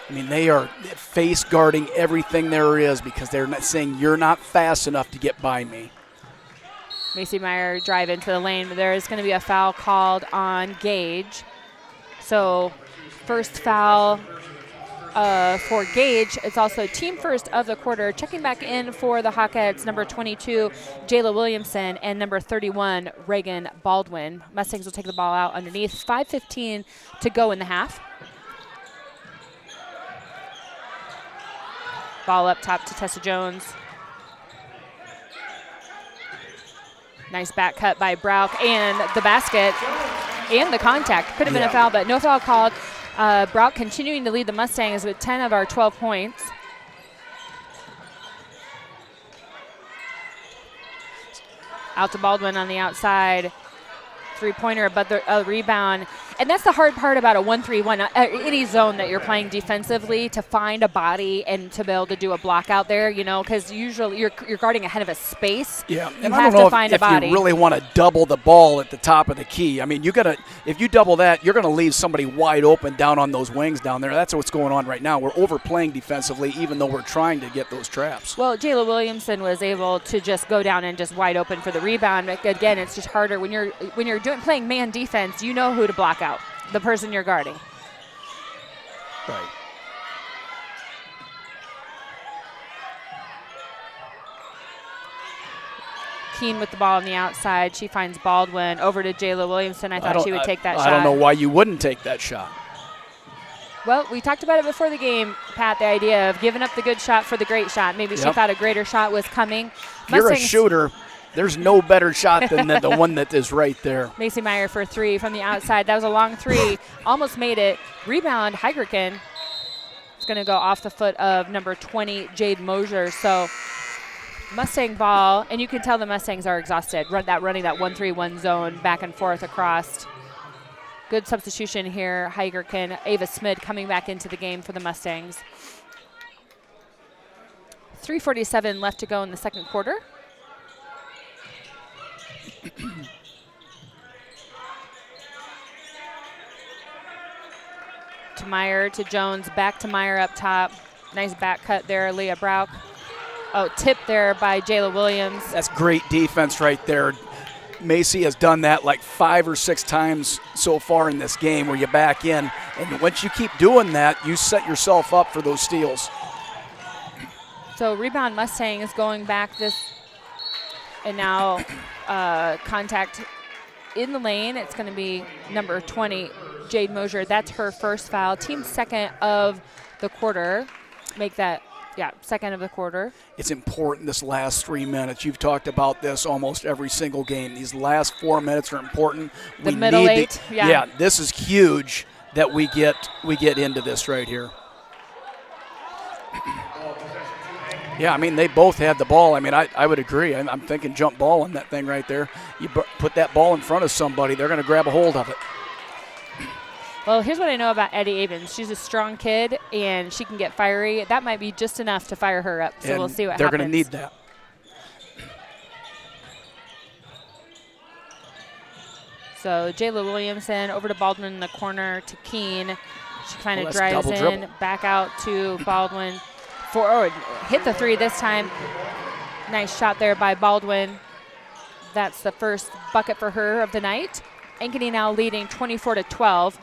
I mean, they are face guarding everything there is because they're not saying you're not fast enough to get by me. Macy Meyer drive into the lane, but there is going to be a foul called on Gage. So first foul for Gage. It's also team first of the quarter. Checking back in for the Hawkettes, number 22, Jayla Williamson, and number 31, Reagan Baldwin. Mustangs will take the ball out underneath. 5:15 to go in the half. Ball up top to Tessa Jones. Nice back cut by Brock, and the basket and the contact. Could have been a foul, but no foul called. Brock continuing to lead the Mustangs with 10 of our 12 points. Out to Baldwin on the outside. Three-pointer, but the rebound. And that's the hard part about a 1-3-1. Any zone that you're playing defensively, to find a body and to be able to do a block out there, you know, because usually you're guarding ahead of a space. Yeah, you and have I don't know to find a body. if you really want to double the ball at the top of the key. I mean, if you double that, you're going to leave somebody wide open down on those wings down there. That's what's going on right now. We're overplaying defensively, even though we're trying to get those traps. Well, Jayla Williamson was able to just go down and just wide open for the rebound. But again, it's just harder when you're playing man defense. You know who to block out, the person you're guarding. Right. Keene with the ball on the outside. She finds Baldwin over to Jayla Williamson. I thought she would take that shot. I don't know why you wouldn't take that shot. Well, we talked about it before the game, Pat, the idea of giving up the good shot for the great shot. Maybe she thought a greater shot was coming. If you're a shooter, there's no better shot than the one that is right there. Macy Meyer for 3 from the outside. That was a long 3. Almost made it. Rebound, Heigerken. It's going to go off the foot of number 20, Jade Mosier. So Mustang ball, and you can tell the Mustangs are exhausted. Running that 1-3-1 zone back and forth across. Good substitution here, Heigerken. Ava Smid coming back into the game for the Mustangs. 3:47 left to go in the second quarter. To Meyer, to Jones, back to Meyer up top. Nice back cut there, Leah Brock. Oh, tip there by Jayla Williams. That's great defense right there. Macy has done that like 5 or 6 times so far in this game where you back in. And once you keep doing that, you set yourself up for those steals. So rebound Mustangs going back this, and now contact in the lane. It's going to be number 20, Jade Mosier. That's her first foul. Team second of the quarter. Make that, second of the quarter. It's important this last 3 minutes. You've talked about this almost every single game. These last 4 minutes are important. The middle 8, yeah, this is huge that we get into this right here. Yeah, I mean, they both had the ball. I mean, I would agree. I'm thinking jump ball on that thing right there. You put that ball in front of somebody, they're going to grab a hold of it. Well, here's what I know about Eddie Avens. She's a strong kid, and she can get fiery. That might be just enough to fire her up, so and we'll see what they're happens. going to need that. So Jayla Williamson over to Baldwin in the corner to Keene. She kind of that's drives double in, dribble. back out to Baldwin. Hit the three this time. Nice shot there by Baldwin. That's the first bucket for her of the night. Ankeny now leading 24-12.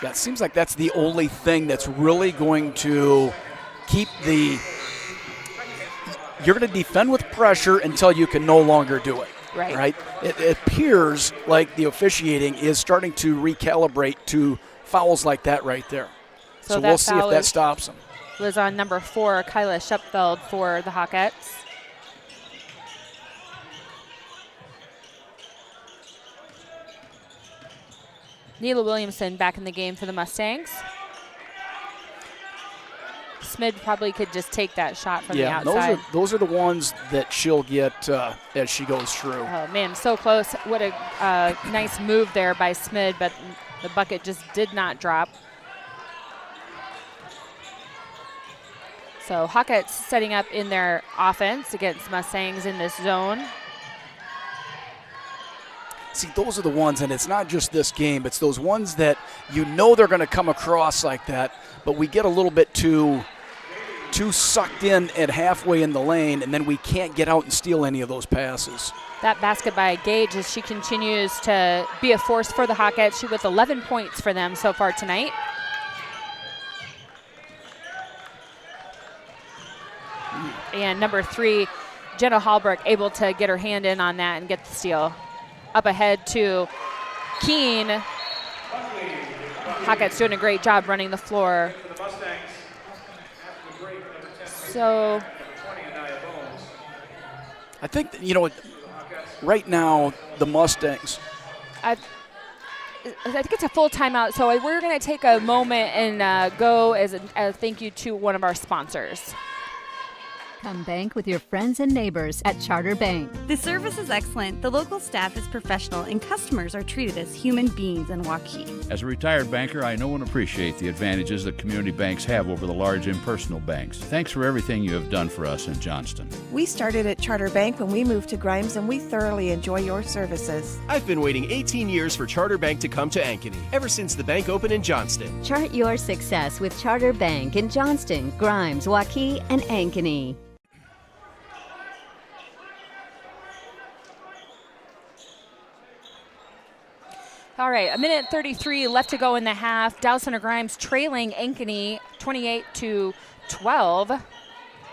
Yeah, it seems like that's the only thing that's really going to keep the – you're going to defend with pressure until you can no longer do it. Right. It appears like the officiating is starting to recalibrate to fouls like that right there. So we'll see if that stops them. Was on number 4, Kyla Shepfeld for the Hawkettes. Neela Williamson back in the game for the Mustangs. Smid probably could just take that shot from the outside. Those are the ones that she'll get as she goes through. Oh, man, so close. What a nice move there by Smid, but the bucket just did not drop. So Hawkettes setting up in their offense against Mustangs in this zone. See, those are the ones, and it's not just this game, it's those ones that you know they're going to come across like that, but we get a little bit too sucked in at halfway in the lane, and then we can't get out and steal any of those passes. That basket by Gage as she continues to be a force for the Hawkettes. She with 11 points for them so far tonight. And number 3, Jenna Hallbrook able to get her hand in on that and get the steal. Up ahead to Keene. Hawkettes doing a great job running the floor. So I think, right now the Mustangs. I think it's a full timeout, so we're going to take a moment and go as a thank you to one of our sponsors. Come bank with your friends and neighbors at Charter Bank. The service is excellent, the local staff is professional, and customers are treated as human beings in Waukee. As a retired banker, I know and appreciate the advantages that community banks have over the large impersonal banks. Thanks for everything you have done for us in Johnston. We started at Charter Bank when we moved to Grimes, and we thoroughly enjoy your services. I've been waiting 18 years for Charter Bank to come to Ankeny, ever since the bank opened in Johnston. Chart your success with Charter Bank in Johnston, Grimes, Waukee, and Ankeny. All right, 1:33 left to go in the half. Dow Center Grimes trailing Ankeny 28-12.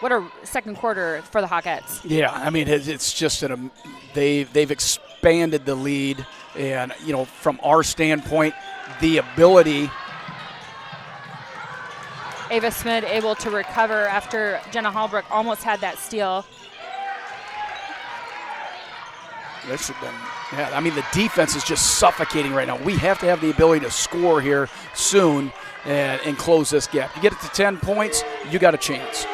What a second quarter for the Hawkettes. Yeah, I mean, it's just they've expanded the lead, and from our standpoint, the ability. Ava Smid able to recover after Jenna Hallbrook almost had that steal. That should have been. Yeah, I mean, the defense is just suffocating right now. We have to have the ability to score here soon and close this gap. You get it to 10 points, you got a chance.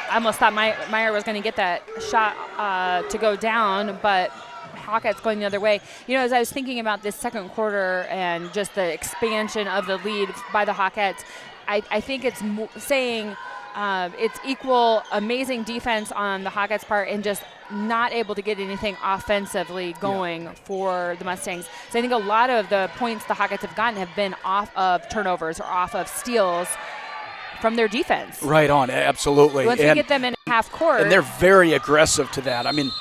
I almost thought Meyer was going to get that shot to go down, but Hawkettes going the other way. As I was thinking about this second quarter and just the expansion of the lead by the Hawkettes, I think it's saying it's equal amazing defense on the Hawkettes' part and just not able to get anything offensively going for the Mustangs. So I think a lot of the points the Hawkettes have gotten have been off of turnovers or off of steals from their defense. Right on, absolutely. Once we get them in half court. And they're very aggressive to that. I mean,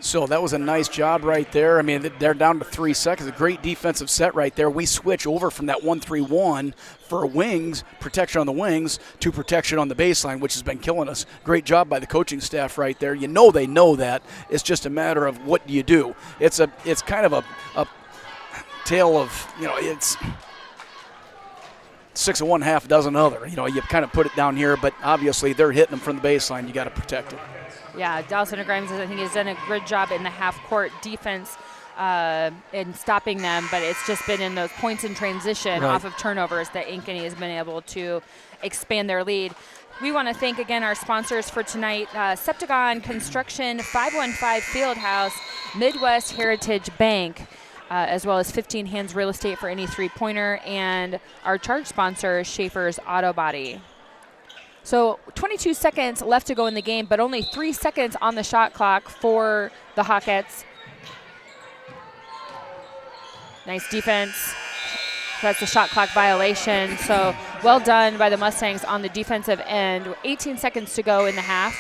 so that was a nice job right there. I mean, they're down to 3 seconds. A great defensive set right there. We switch over from that 1-3-1 for wings, protection on the wings, to protection on the baseline, which has been killing us. Great job by the coaching staff right there. They know that. It's just a matter of what do you do. It's kind of a tale of, 6 of one, half a dozen other. You know, you kind of put it down here, but obviously they're hitting them from the baseline. You got to protect it. Yeah, Dallas Center Grimes, I think, has done a good job in the half-court defense in stopping them, but it's just been in those points in transition off of turnovers that Ankeny has been able to expand their lead. We want to thank again our sponsors for tonight, Septagon Construction, 515 Fieldhouse, Midwest Heritage Bank, as well as 15 Hands Real Estate for any three-pointer, and our charge sponsor is Schaefer's Auto Body. So 22 seconds left to go in the game, but only 3 seconds on the shot clock for the Hawkettes. Nice defense. That's a shot clock violation. So well done by the Mustangs on the defensive end. 18 seconds to go in the half.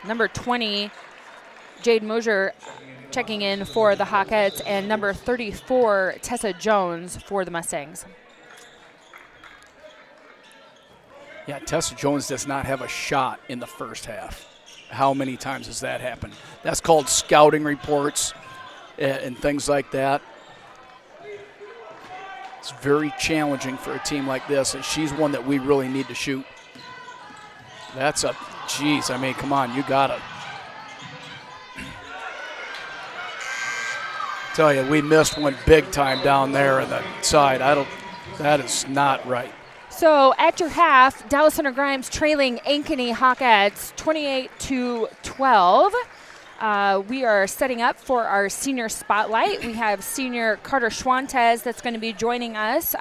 Number 20, Jade Mosier, checking in for the Hawkettes, and number 34, Tessa Jones for the Mustangs. Yeah, Tessa Jones does not have a shot in the first half. How many times has that happened? That's called scouting reports and things like that. It's very challenging for a team like this, and she's one that we really need to shoot. That's a, geez, I mean, come on, you got it. Tell you, we missed one big time down there on the side. That is not right. So after half, Dallas Center Grimes trailing Ankeny Hawkettes 28-12. We are setting up for our senior spotlight. We have senior Carter Schwantes that's going to be joining us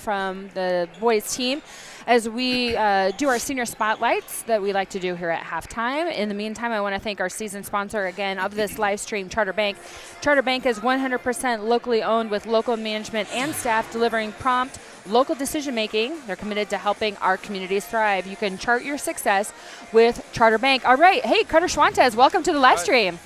from the boys team as we do our senior spotlights that we like to do here at halftime. In the meantime, I want to thank our season sponsor again of this live stream, Charter Bank. Charter Bank is 100% locally owned with local management and staff delivering prompt local decision making. They're committed to helping our communities thrive. You can chart your success with Charter Bank. All right. Hey, Carter Schwantes, welcome to the live stream.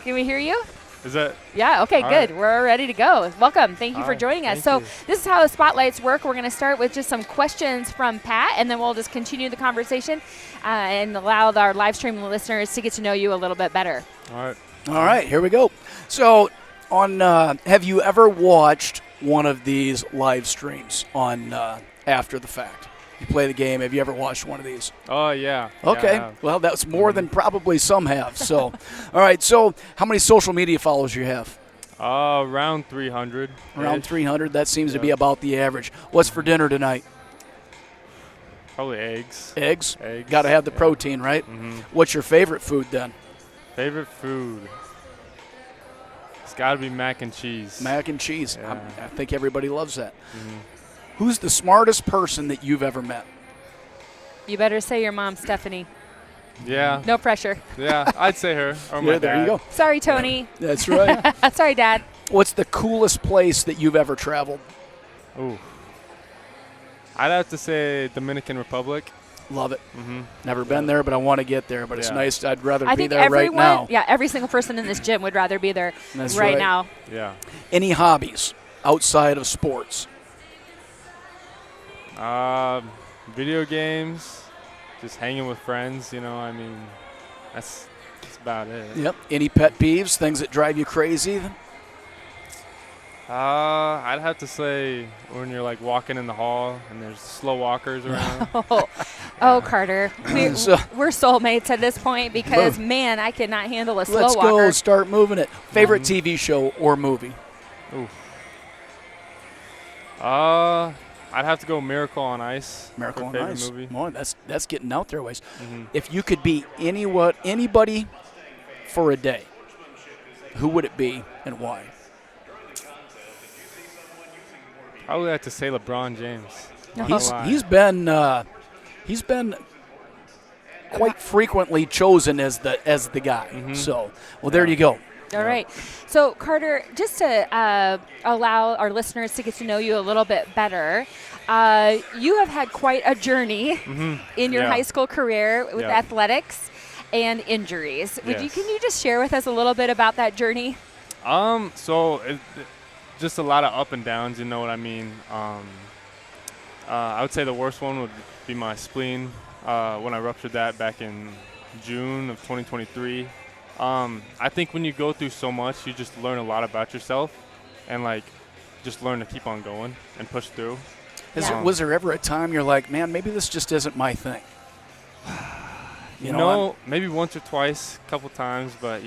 Can we hear you? Is that? Yeah, okay, all good. right. We're ready to go. Welcome. Thank you All for right, joining us. thank So you. this is how the spotlights work. We're going to start with just some questions from Pat, and then we'll just continue the conversation and allow our live stream listeners to get to know you a little bit better. All right. All right, here we go. So on, have you ever watched one of these live streams on after the fact? You play the game. Have you ever watched one of these? Oh, yeah. Okay. Yeah, Well, that's more than probably some have. So, all right. So, how many social media followers you have? Around 300. Around 300. That seems to be about the average. What's for dinner tonight? Probably eggs. Eggs? Eggs. Got to have the protein, right? Mm-hmm. What's your favorite food then? Favorite food? It's got to be mac and cheese. Mac and cheese. Yeah. I think everybody loves that. Mm-hmm. Who's the smartest person that you've ever met? You better say your mom, Stephanie. Yeah. No pressure. Yeah, I'd say her. Or my Yeah, there you dad. go. Sorry, Tony. That's right. Sorry, Dad. What's the coolest place that you've ever traveled? Ooh. I'd have to say Dominican Republic. Love it. Mm-hmm. Never been there, but I want to get there. But it's Yeah. nice. I'd rather I be think there everyone, right now. yeah, every single person in this gym would rather be there That's right right. now. Yeah. Any hobbies outside of sports? Video games, just hanging with friends, you know, I mean, that's about it. Yep. Any pet peeves, things that drive you crazy? I'd have to say when you're like walking in the hall and there's slow walkers around. Oh, Carter, we're So- soulmates at this point because, man, I cannot handle a slow Let's walker. go. Start moving it. Favorite TV show or movie? Ooh. I'd have to go Miracle on Ice. Miracle for on favorite Ice. Movie. Boy, that's getting out there ways. Mhm. If you could be anybody for a day, who would it be and why? I would have to say LeBron James. He's been quite frequently chosen as the guy. Mhm. So, well, there you go. All right. So, Carter, just to allow our listeners to get to know you a little bit better, you have had quite a journey in your Yeah. high school career with Yeah. athletics and injuries. Yes. Can you just share with us a little bit about that journey? So just a lot of up and downs, you know what I mean? I would say the worst one would be my spleen when I ruptured that back in June of 2023. I think when you go through so much, you just learn a lot about yourself, and like just learn to keep on going and push through. Was there ever a time you're like, man, maybe this just isn't my thing? You know, maybe once or twice, a couple times, but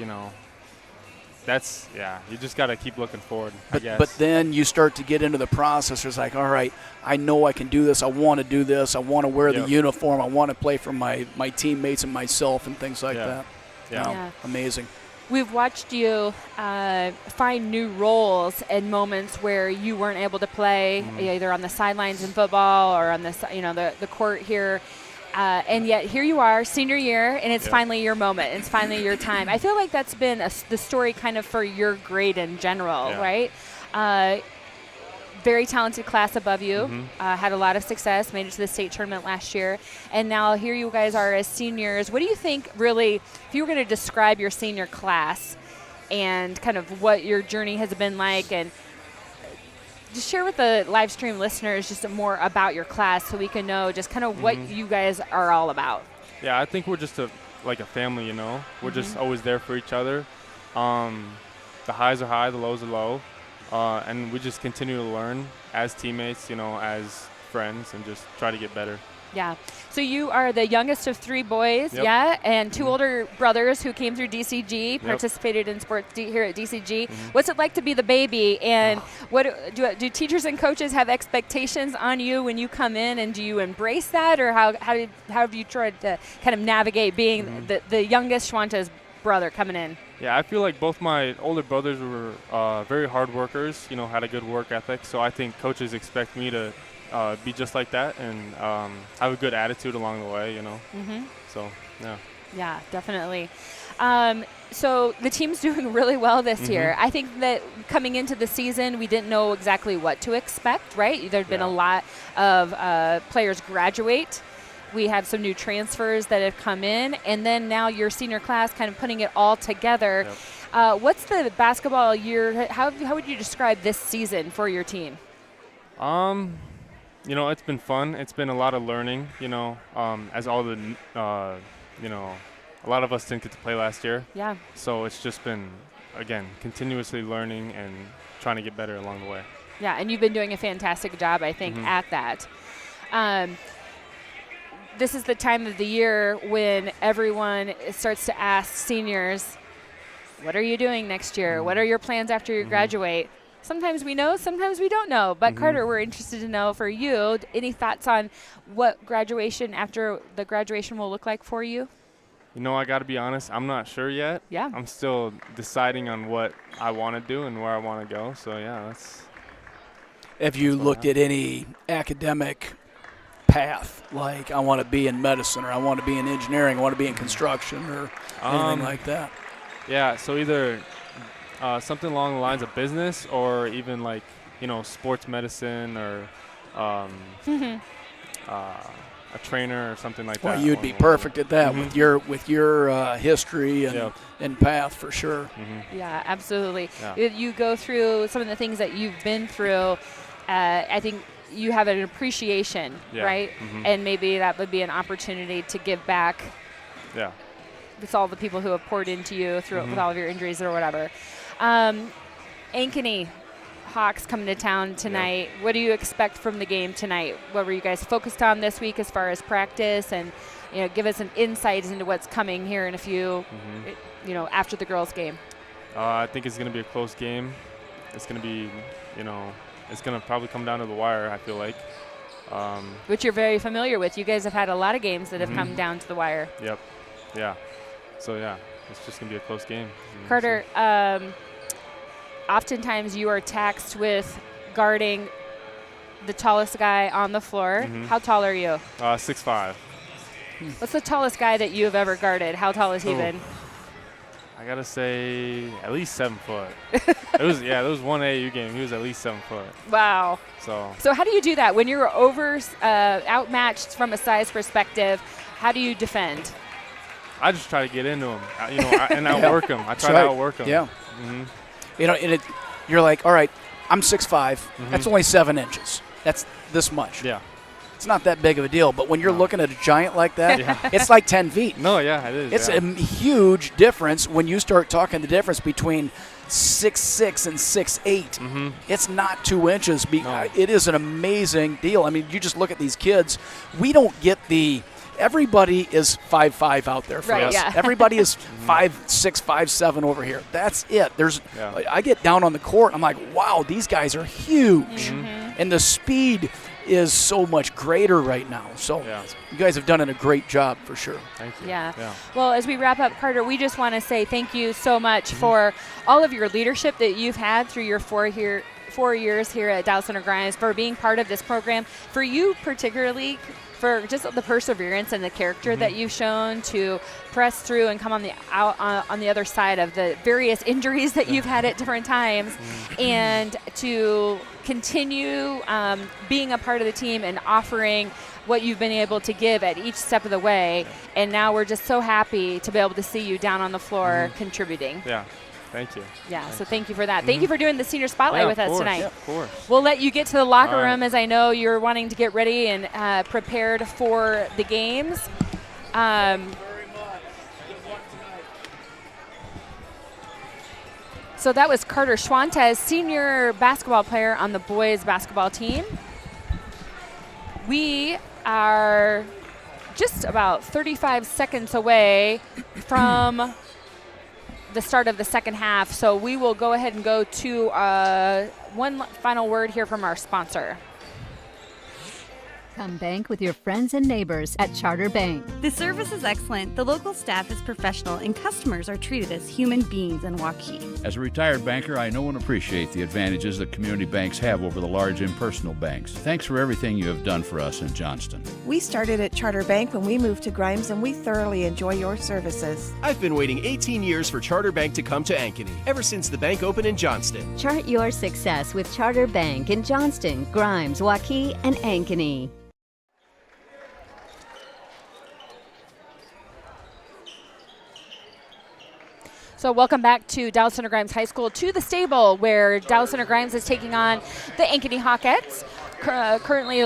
that's, you just got to keep looking forward, I guess. But then you start to get into the process. It's like, all right, I know I can do this. I want to do this. I want to wear the uniform. I want to play for my teammates and myself and things like that. Yeah. Amazing. We've watched you find new roles in moments where you weren't able to play, either on the sidelines in football or on the court here. And yet here you are, senior year, and it's finally your moment. It's finally your time. I feel like that's been the story kind of for your grade in general, right? Very talented class above you, had a lot of success, made it to the state tournament last year. And now here you guys are as seniors. What do you think really, if you were going to describe your senior class and kind of what your journey has been like, and just share with the live stream listeners just more about your class so we can know just kind of what you guys are all about. Yeah, I think we're just like a family, We're just always there for each other. The highs are high, the lows are low. And we just continue to learn as teammates, as friends, and just try to get better. Yeah. So you are the youngest of 3 boys, and 2 older brothers who came through DCG, participated in sports here at DCG. What's it like to be the baby, and what do teachers and coaches have expectations on you when you come in, and do you embrace that, or how have you tried to kind of navigate being the youngest Schwanta's brother coming in? Yeah, I feel like both my older brothers were very hard workers, had a good work ethic, so I think coaches expect me to be just like that and have a good attitude along the way, So, yeah. Yeah, definitely. So the team's doing really well this year. I think that coming into the season, we didn't know exactly what to expect, right? There's been a lot of players graduate. We have some new transfers that have come in, and then now your senior class kind of putting it all together. What's the basketball year? How would you describe this season for your team? It's been fun. It's been a lot of learning, as all the, a lot of us didn't get to play last year. Yeah. So it's just been, again, continuously learning and trying to get better along the way. Yeah, and you've been doing a fantastic job, I think, at that. This is the time of the year when everyone starts to ask seniors, what are you doing next year? What are your plans after you graduate? Sometimes we know, sometimes we don't know. But Carter, we're interested to know for you, any thoughts on what graduation after the graduation will look like for you? I got to be honest, I'm not sure yet. Yeah. I'm still deciding on what I want to do and where I want to go. So, that's. Have you looked at any academic path, like I want to be in medicine, or I want to be in engineering, I want to be in construction, or anything like that? Yeah, so either something along the lines of business, or even like sports medicine, or a trainer or something like that. Well, you'd be perfect at that with your history and path for sure. Yeah, absolutely. Yeah. You go through some of the things that you've been through. I think you have an appreciation, right? And maybe that would be an opportunity to give back. Yeah. With all the people who have poured into you through with all of your injuries or whatever. Ankeny Hawks coming to town tonight. What do you expect from the game tonight? What were you guys focused on this week as far as practice, and give us an insight into what's coming here in a few, after the girls' game? I think it's going to be a close game. It's going to be, it's going to probably come down to the wire, I feel like. Which you're very familiar with. You guys have had a lot of games that have come down to the wire. Yep. Yeah. So, it's just going to be a close game. Carter, oftentimes you are taxed with guarding the tallest guy on the floor. How tall are you? 6'5". What's the tallest guy that you have ever guarded? How tall has he been? I got to say at least 7 foot. There was one AAU game. He was at least 7 foot. Wow. So how do you do that? When you're outmatched from a size perspective, how do you defend? I just try to get into him, and outwork him. I try to outwork him. Yeah. You're like, all right, I'm 6'5". That's only 7 inches. That's this much. Yeah. it's not that big of a deal. But when you're looking at a giant like that, Yeah. it's like 10 feet. No, yeah, it is. It's yeah. a huge difference when you start talking the difference between 6'6" and 6'8". It's not 2 inches. It is an amazing deal. I mean, you just look at these kids. We don't get everybody is 5'5" out there for us. Yeah. Everybody is 5'6", 5'7" over here. That's it. I get down on the court. I'm like, wow, these guys are huge, and the speed is so much greater right now. So you guys have done a great job for sure. Thank you. Yeah. Well, as we wrap up, Carter, we just want to say thank you so much for all of your leadership that you've had through your 4 years here at Dow Center Grimes, for being part of this program, for you particularly, for just the perseverance and the character that you've shown to press through and come on the other side of the various injuries that you've had at different times, and to continue being a part of the team and offering what you've been able to give at each step of the way. And now we're just so happy to be able to see you down on the floor contributing. Yeah. Thank you. Yeah, so thank you for that. Thank you for doing the senior spotlight with us tonight. Yeah, of course. We'll let you get to the locker All right. room, as I know you're wanting to get ready and prepared for the games. So that was Carter Schwantes, senior basketball player on the boys basketball team. We are just about 35 seconds away from the start of the second half, so we will go ahead and go to one final word here from our sponsor. Come bank with your friends and neighbors at Charter Bank. The service is excellent, the local staff is professional, and customers are treated as human beings in Waukee. As a retired banker, I know and appreciate the advantages that community banks have over the large impersonal banks. Thanks for everything you have done for us in Johnston. We started at Charter Bank when we moved to Grimes, and we thoroughly enjoy your services. I've been waiting 18 years for Charter Bank to come to Ankeny, ever since the bank opened in Johnston. Chart your success with Charter Bank in Johnston, Grimes, Waukee, and Ankeny. So welcome back to Dow Center Grimes High School, to the stable, where Dow Center Grimes is taking on the Ankeny Hawkettes, currently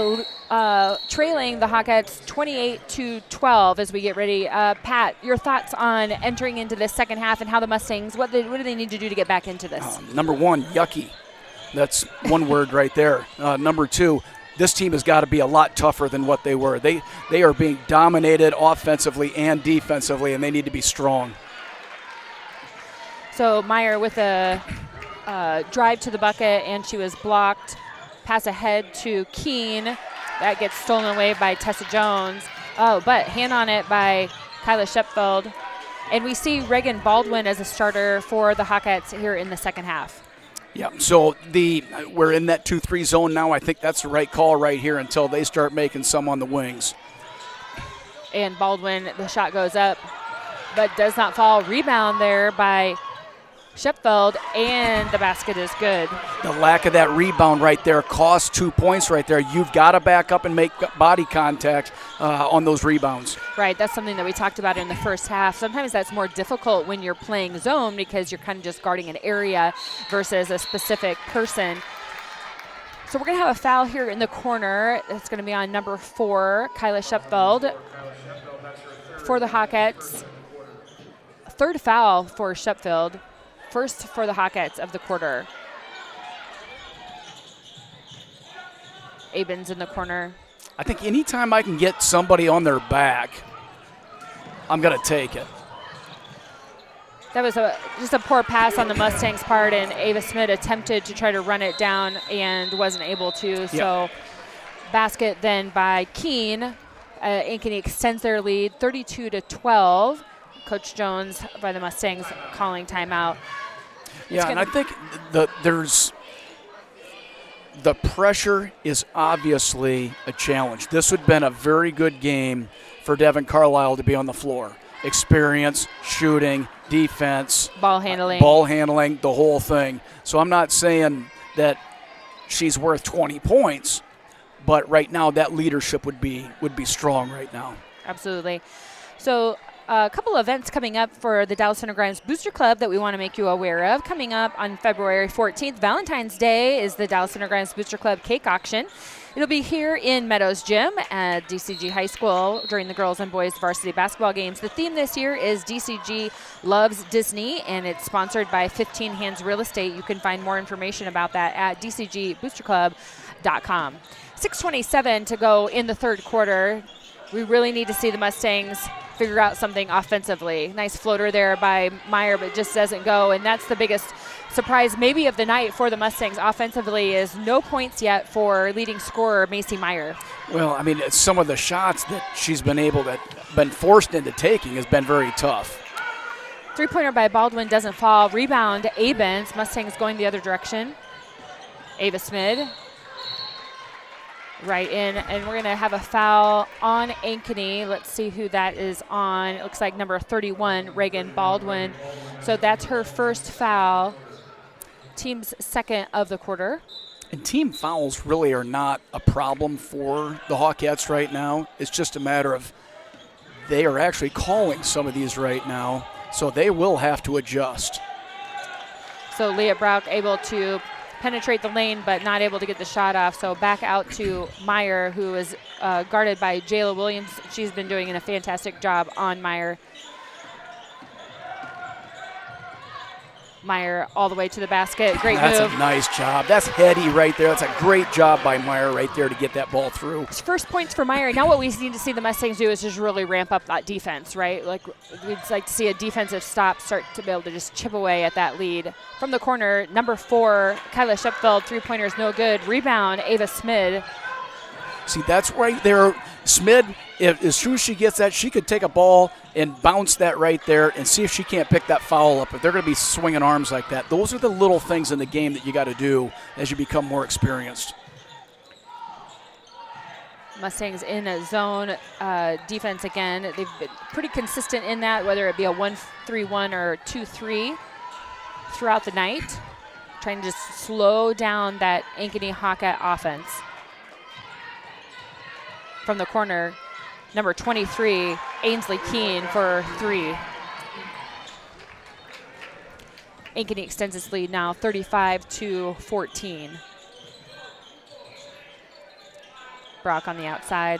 trailing the Hawkettes 28-12 as we get ready. Pat, your thoughts on entering into this second half and how the Mustangs, what do they need to do to get back into this? Number one, yucky. That's one word right there. Number two, this team has got to be a lot tougher than what they were. They are being dominated offensively and defensively, and they need to be strong. So Meyer with a drive to the bucket, and she was blocked. Pass ahead to Keene. That gets stolen away by Tessa Jones. Oh, but hand on it by Kyla Shepfeld. And we see Reagan Baldwin as a starter for the Hawkettes here in the second half. Yeah, so we're in that 2-3 zone now. I think that's the right call right here until they start making some on the wings. And Baldwin, the shot goes up, but does not fall. Rebound there by Shepfeld, and the basket is good. The lack of that rebound right there costs 2 points right there. You've got to back up and make body contact on those rebounds. Right, that's something that we talked about in the first half. Sometimes that's more difficult when you're playing zone because you're kind of just guarding an area versus a specific person. So we're going to have a foul here in the corner. It's going to be on number 4, Kyla Shepfeld, for the Hawkettes. Third foul for Shepfeld. First for the Hawkettes of the quarter. Abens in the corner. I think anytime I can get somebody on their back, I'm going to take it. That was just a poor pass on the Mustangs' part, and Ava Smith attempted to try to run it down and wasn't able to. So basket then by Keene. Ankeny extends their lead 32-12. Coach Jones by the Mustangs calling timeout. Yeah, and I think there's the pressure is obviously a challenge. This would have been a very good game for Devin Carlisle to be on the floor. Experience, shooting, defense, ball handling, the whole thing. So I'm not saying that she's worth 20 points, but right now that leadership would be strong right now. Absolutely. So a couple of events coming up for the Dow Center Grimes Booster Club that we want to make you aware of. Coming up on February 14th, Valentine's Day, is the Dow Center Grimes Booster Club cake auction. It'll be here in Meadows Gym at DCG High School during the girls and boys varsity basketball games. The theme this year is DCG Loves Disney, and it's sponsored by 15 Hands Real Estate. You can find more information about that at dcgboosterclub.com. 6:27 to go in the third quarter. We really need to see the Mustangs figure out something offensively. Nice floater there by Meyer, but just doesn't go, and that's the biggest surprise maybe of the night for the Mustangs offensively is no points yet for leading scorer Macy Meyer. Well, I mean, some of the shots that she's been forced into taking has been very tough. Three-pointer by Baldwin doesn't fall. Rebound, Abens. Mustangs going the other direction. Ava Smid. Right in, and we're going to have a foul on Ankeny. Let's see who that is on. It looks like number 31, Reagan Baldwin. So that's her first foul. Team's second of the quarter. And team fouls really are not a problem for the Hawkettes right now. It's just a matter of they are actually calling some of these right now, so they will have to adjust. So Leah Brock able to penetrate the lane, but not able to get the shot off. So back out to Meyer, who is guarded by Jayla Williams. She's been doing a fantastic job on Meyer. Meyer all the way to the basket. Great move. That's a nice job. That's heady right there. That's a great job by Meyer right there to get that ball through. First points for Meyer. Now what we need to see the Mustangs do is just really ramp up that defense, right? Like we'd like to see a defensive stop start to be able to just chip away at that lead. From the corner, number 4, Kyla Shepfeld, three-pointer is no good. Rebound, Ava Smid. See, that's right there. Smid, as soon as she gets that, she could take a ball and bounce that right there and see if she can't pick that foul up. If they're going to be swinging arms like that, those are the little things in the game that you got to do as you become more experienced. Mustangs in a zone defense again. They've been pretty consistent in that, whether it be a 1-3-1 or 2-3 throughout the night, trying to just slow down that Ankeny Hawkette offense. From the corner, number 23, Ainsley Keene for 3. Ankeny extends its lead now 35-14. Brock on the outside.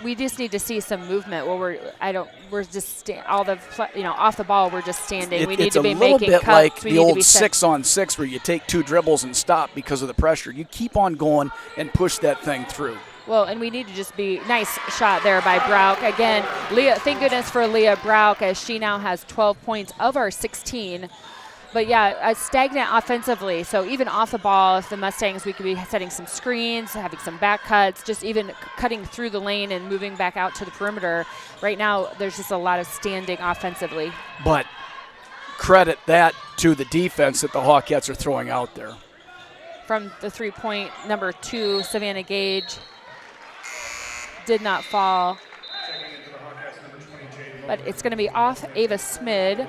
We just need to see some movement. Well, we're just off the ball. We're just standing. We need to be making cuts. It's a little bit like the old 6-on-6 where you take 2 dribbles and stop because of the pressure. You keep on going and push that thing through. Well, and we need to just be nice shot there by Brock. Again, Leah, thank goodness for Leah Brock as she now has 12 points of our 16. But yeah, stagnant offensively. So even off the ball, if the Mustangs, we could be setting some screens, having some back cuts, just even cutting through the lane and moving back out to the perimeter. Right now, there's just a lot of standing offensively. But credit that to the defense that the Hawkettes are throwing out there. From the three-point, number 2, Savannah Gage. Did not fall. But it's going to be off Ava Smid.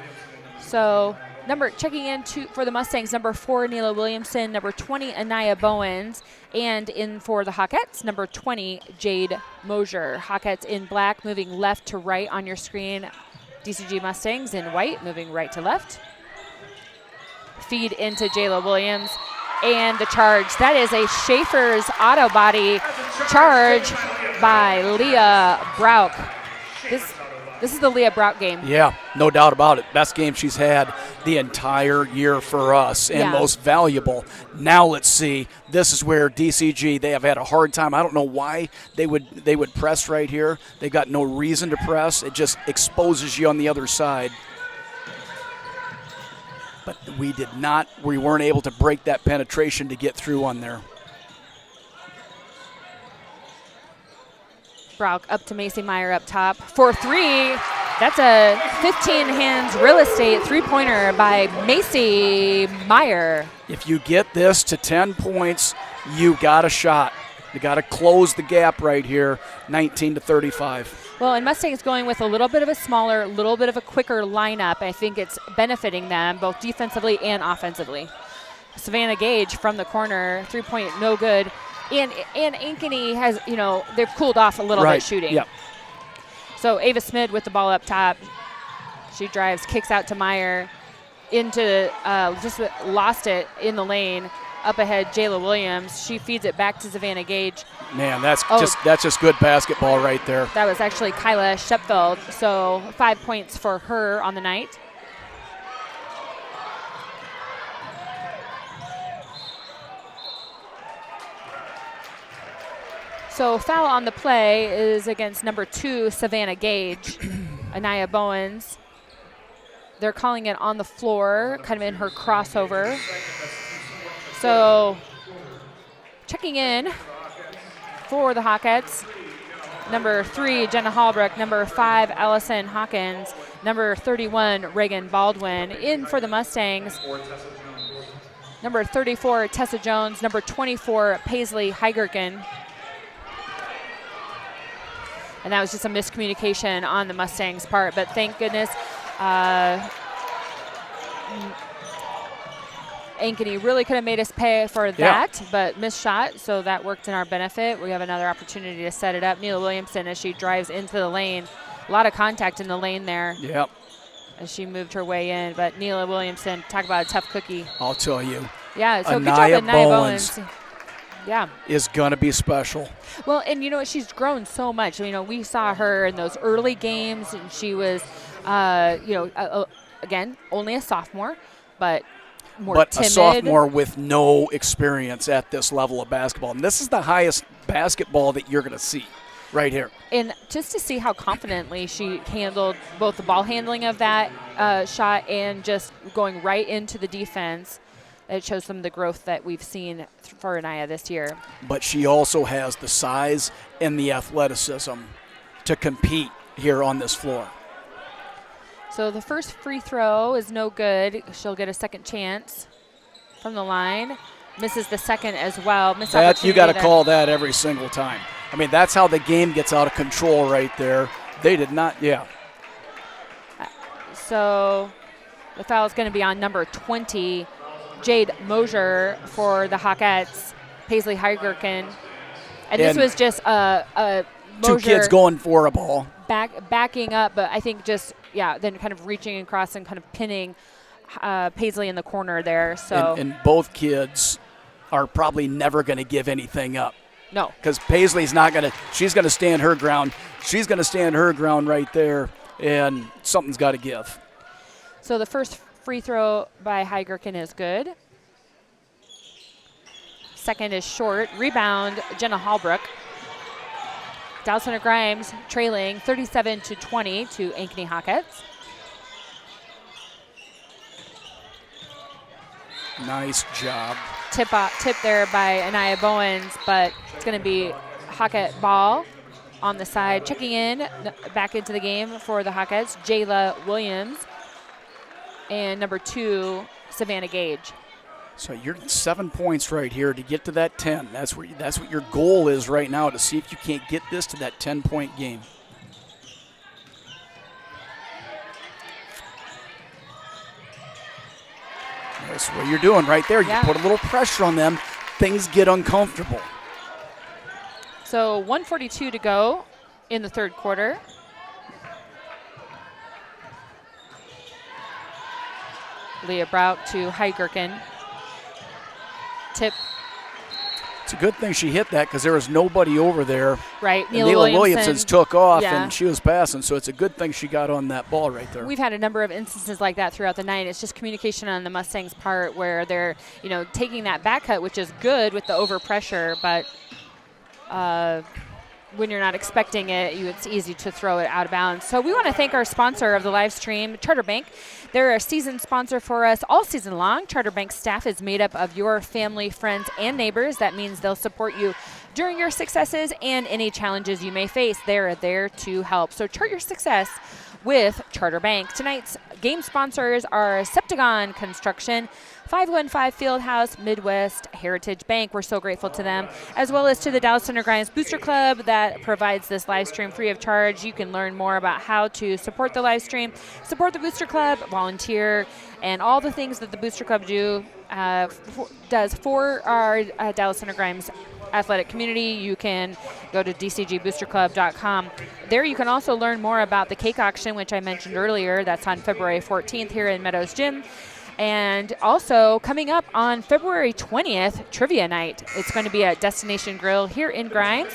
So checking in for the Mustangs, number 4, Neela Williamson, number 20, Anaya Bowens, and in for the Hawkettes, number 20, Jade Mosier. Hawkettes in black, moving left to right on your screen. DCG Mustangs in white, moving right to left. Feed into Jayla Williams. And the charge. That is a Schaefer's auto body charge by Leah Brock. This is the Leah Brock game. Yeah, no doubt about it. Best game she's had the entire year for us and most valuable. Now let's see. This is where DCG, they have had a hard time. I don't know why they would press right here. They got no reason to press. It just exposes you on the other side. But we weren't able to break that penetration to get through on there. Brock up to Macy Meyer up top for 3. That's a 15 hands real estate three-pointer by Macy Meyer. If you get this to 10 points, you got a shot. You got to close the gap right here, 19-35. Well, and Mustangs going with a little bit of a smaller, little bit of a quicker lineup. I think it's benefiting them both defensively and offensively. Savannah Gage from the corner, three-point no good. And Ankeny has, they've cooled off a little bit shooting. Yep. So Ava Smid with the ball up top. She drives, kicks out to Meyer, just lost it in the lane. Up ahead, Jayla Williams. She feeds it back to Savannah Gage. Man, that's just good basketball right there. That was actually Kyla Shepfeld. So 5 points for her on the night. So foul on the play is against number 2, Savannah Gage, Anaya Bowens. They're calling it on the floor, kind of in her crossover. So checking in for the Hawkettes, number 3, Jenna Hallbrook, number 5, Allison Hawkins, number 31, Reagan Baldwin. In for the Mustangs, number 34, Tessa Jones, number 24, Paisley Heigerken. And that was just a miscommunication on the Mustangs' part, but thank goodness Ankeny really could have made us pay for that, but missed shot, so that worked in our benefit. We have another opportunity to set it up. Neela Williamson, as she drives into the lane, a lot of contact in the lane there. Yep. As she moved her way in, but Neela Williamson, talk about a tough cookie. I'll tell you. Yeah, so Anaya good job, Anaya Bowens. Yeah. Is going to be special. Well, and you know, she's grown so much. You know, we saw her in those early games, and she was, again, only a sophomore, but more timid. A sophomore with no experience at this level of basketball. And this is the highest basketball that you're going to see right here. And just to see how confidently she handled both the ball handling of that shot and just going right into the defense. It shows some of the growth that we've seen for Anaya this year. But she also has the size and the athleticism to compete here on this floor. So the first free throw is no good. She'll get a second chance from the line. Misses the second as well. You got to call that every single time. I mean, that's how the game gets out of control right there. They did not, So the foul is going to be on number 20, Jade Mosier for the Hawkettes, Paisley Heigerken. And this was just a Mosier 2 kids going for a ball. Backing up, but I think just, then kind of reaching across and kind of pinning Paisley in the corner there. So And both kids are probably never going to give anything up. No. Because Paisley's not going to – she's going to stand her ground. She's going to stand her ground right there, and something's got to give. So the first free throw by Heigerken is good. Second is short. Rebound, Jenna Hallbrook. Dallas Center Grimes trailing 37-20 to Ankeny Hawkettes. Nice job. Tip there by Anaya Bowens, but it's going to be Hawkette ball on the side. Checking in back into the game for the Hawkettes, Jayla Williams. And number 2, Savannah Gage. So you're 7 points right here to get to that 10. That's what your goal is right now, to see if you can't get this to that 10-point game. That's what you're doing right there. You put a little pressure on them, things get uncomfortable. So 1:42 to go in the third quarter. Leah Brout to Heigerken. Tip. It's a good thing she hit that because there was nobody over there. Right. Neela Williamson took off and she was passing, so it's a good thing she got on that ball right there. We've had a number of instances like that throughout the night. It's just communication on the Mustangs' part where they're, taking that back cut, which is good with the overpressure, but when you're not expecting it, it's easy to throw it out of bounds. So we want to thank our sponsor of the live stream, Charter Bank. They're a season sponsor for us all season long. Charter Bank staff is made up of your family, friends, and neighbors. That means they'll support you during your successes and any challenges you may face. They're there to help. So chart your success with Charter Bank. Tonight's game sponsors are Septagon Construction, 515 Fieldhouse, Midwest Heritage Bank. We're so grateful to them, as well as to the Dallas Center Grimes Booster Club that provides this live stream free of charge. You can learn more about how to support the live stream, support the Booster Club, volunteer, and all the things that the Booster Club does for our Dallas Center Grimes athletic community. You can go to dcgboosterclub.com. There you can also learn more about the cake auction, which I mentioned earlier. That's on February 14th here in Meadows Gym. And also coming up on February 20th, Trivia Night. It's going to be at Destination Grill here in Grimes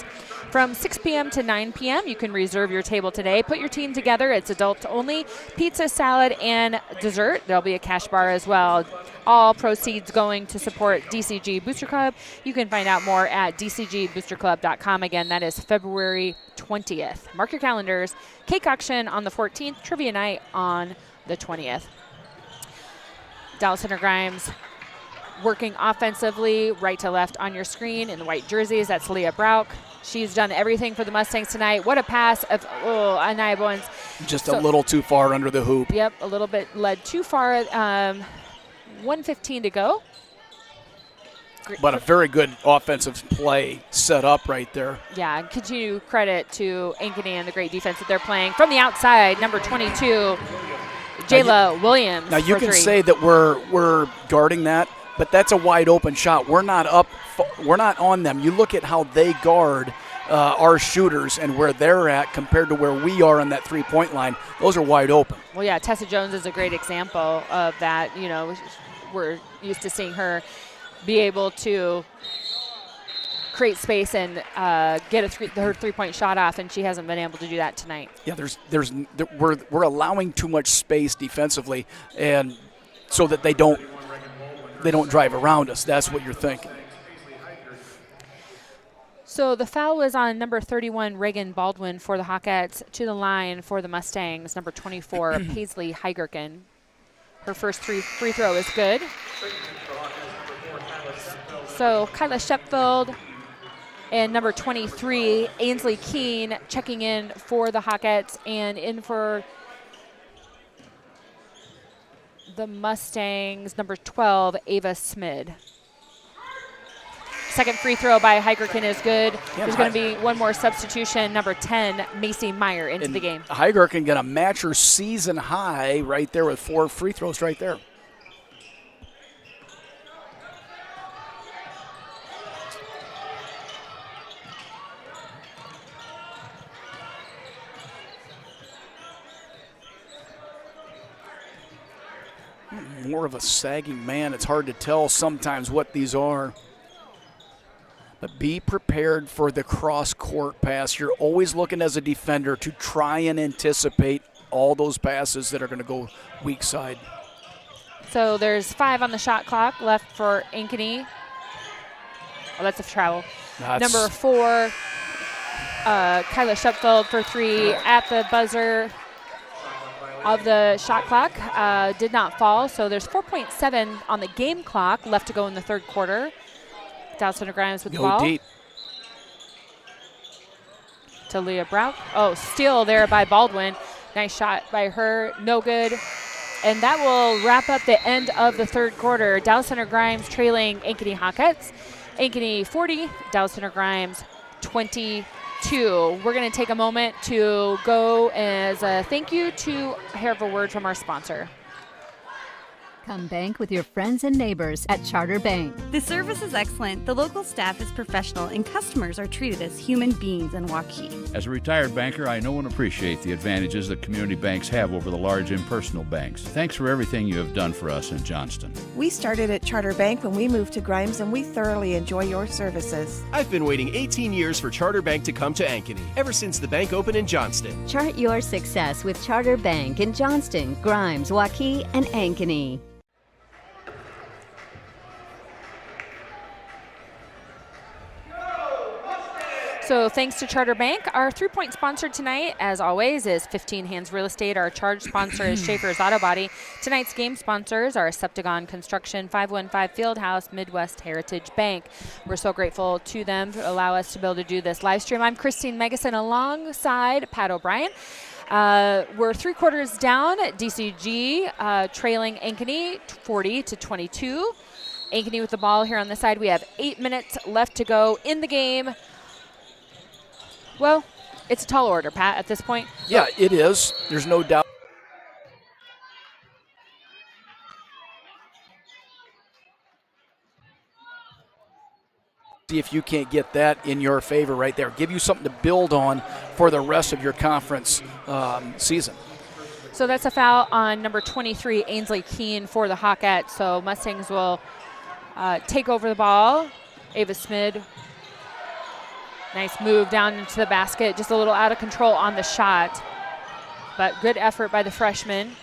from 6 p.m. to 9 p.m. You can reserve your table today. Put your team together. It's adults only. Pizza, salad, and dessert. There'll be a cash bar as well. All proceeds going to support DCG Booster Club. You can find out more at dcgboosterclub.com. Again, that is February 20th. Mark your calendars. Cake auction on the 14th. Trivia Night on the 20th. Dallas Center Grimes working offensively, right to left on your screen in the white jerseys. That's Leah Brauch. She's done everything for the Mustangs tonight. What a pass of Anaya Bowens. Just a little too far under the hoop. Yep, a little bit led too far. 1:15 to go. But a very good offensive play set up right there. Yeah, and continue credit to Ankeny and the great defense that they're playing. From the outside, number 22, Jayla Williams. Now you can say that we're guarding that, but that's a wide open shot. We're not up. We're not on them. You look at how they guard our shooters and where they're at compared to where we are on that three-point line. Those are wide open. Well, yeah, Tessa Jones is a great example of that. You know, we're used to seeing her be able to create space and get her three-point shot off, and she hasn't been able to do that tonight. Yeah, we're allowing too much space defensively, and so that they don't drive around us. That's what you're thinking. So the foul was on number 31, Reagan Baldwin for the Hawkettes. To the line for the Mustangs, number 24, Paisley Heigerken. Her first free throw is good. So Kyla Shepfield and number 23, Ainsley Keene, checking in for the Hawkettes, and in for the Mustangs, number 12, Ava Smid. Second free throw by Heigerken is good. Yeah, there's going to be one more substitution, number 10, Macy Meyer, into the game. Heigerken going to match her season high right there with 4 free throws right there. More of a sagging man. It's hard to tell sometimes what these are. But be prepared for the cross-court pass. You're always looking as a defender to try and anticipate all those passes that are going to go weak side. So there's 5 on the shot clock left for Ankeny. Oh, that's a travel. Number 4, Kyla Shepfield for 3 at the buzzer of the shot clock. Did not fall, so there's 4.7 on the game clock left to go in the third quarter. Dallas Center Grimes with the ball. Deep. To Leah Brauch. Oh, steal there by Baldwin. Nice shot by her. No good. And that will wrap up the end of the third quarter. Dallas Center Grimes trailing Ankeny Hawkettes. Ankeny 40, Dallas Center Grimes 22. We're going to take a moment to go as a thank you to hear of a word from our sponsor. Come bank with your friends and neighbors at Charter Bank. The service is excellent, the local staff is professional, and customers are treated as human beings in Waukee. As a retired banker, I know and appreciate the advantages that community banks have over the large impersonal banks. Thanks for everything you have done for us in Johnston. We started at Charter Bank when we moved to Grimes, and we thoroughly enjoy your services. I've been waiting 18 years for Charter Bank to come to Ankeny, ever since the bank opened in Johnston. Chart your success with Charter Bank in Johnston, Grimes, Waukee, and Ankeny. So thanks to Charter Bank. Our 3-point sponsor tonight, as always, is 15 Hands Real Estate. Our charge sponsor is Schaefer's Auto Body. Tonight's game sponsors are Septagon Construction, 515 Fieldhouse, Midwest Heritage Bank. We're so grateful to them to allow us to be able to do this live stream. I'm Christine Megason alongside Pat O'Brien. We're 3 quarters down at DCG, trailing Ankeny 40-22. Ankeny with the ball here on the side. We have 8 minutes left to go in the game. Well, it's a tall order, Pat, at this point. Yeah, it is. There's no doubt. See if you can't get that in your favor right there. Give you something to build on for the rest of your conference season. So that's a foul on number 23, Ainsley Keene, for the Hawkettes. So Mustangs will take over the ball. Ava Smid, nice move down into the basket. Just a little out of control on the shot, but good effort by the freshman.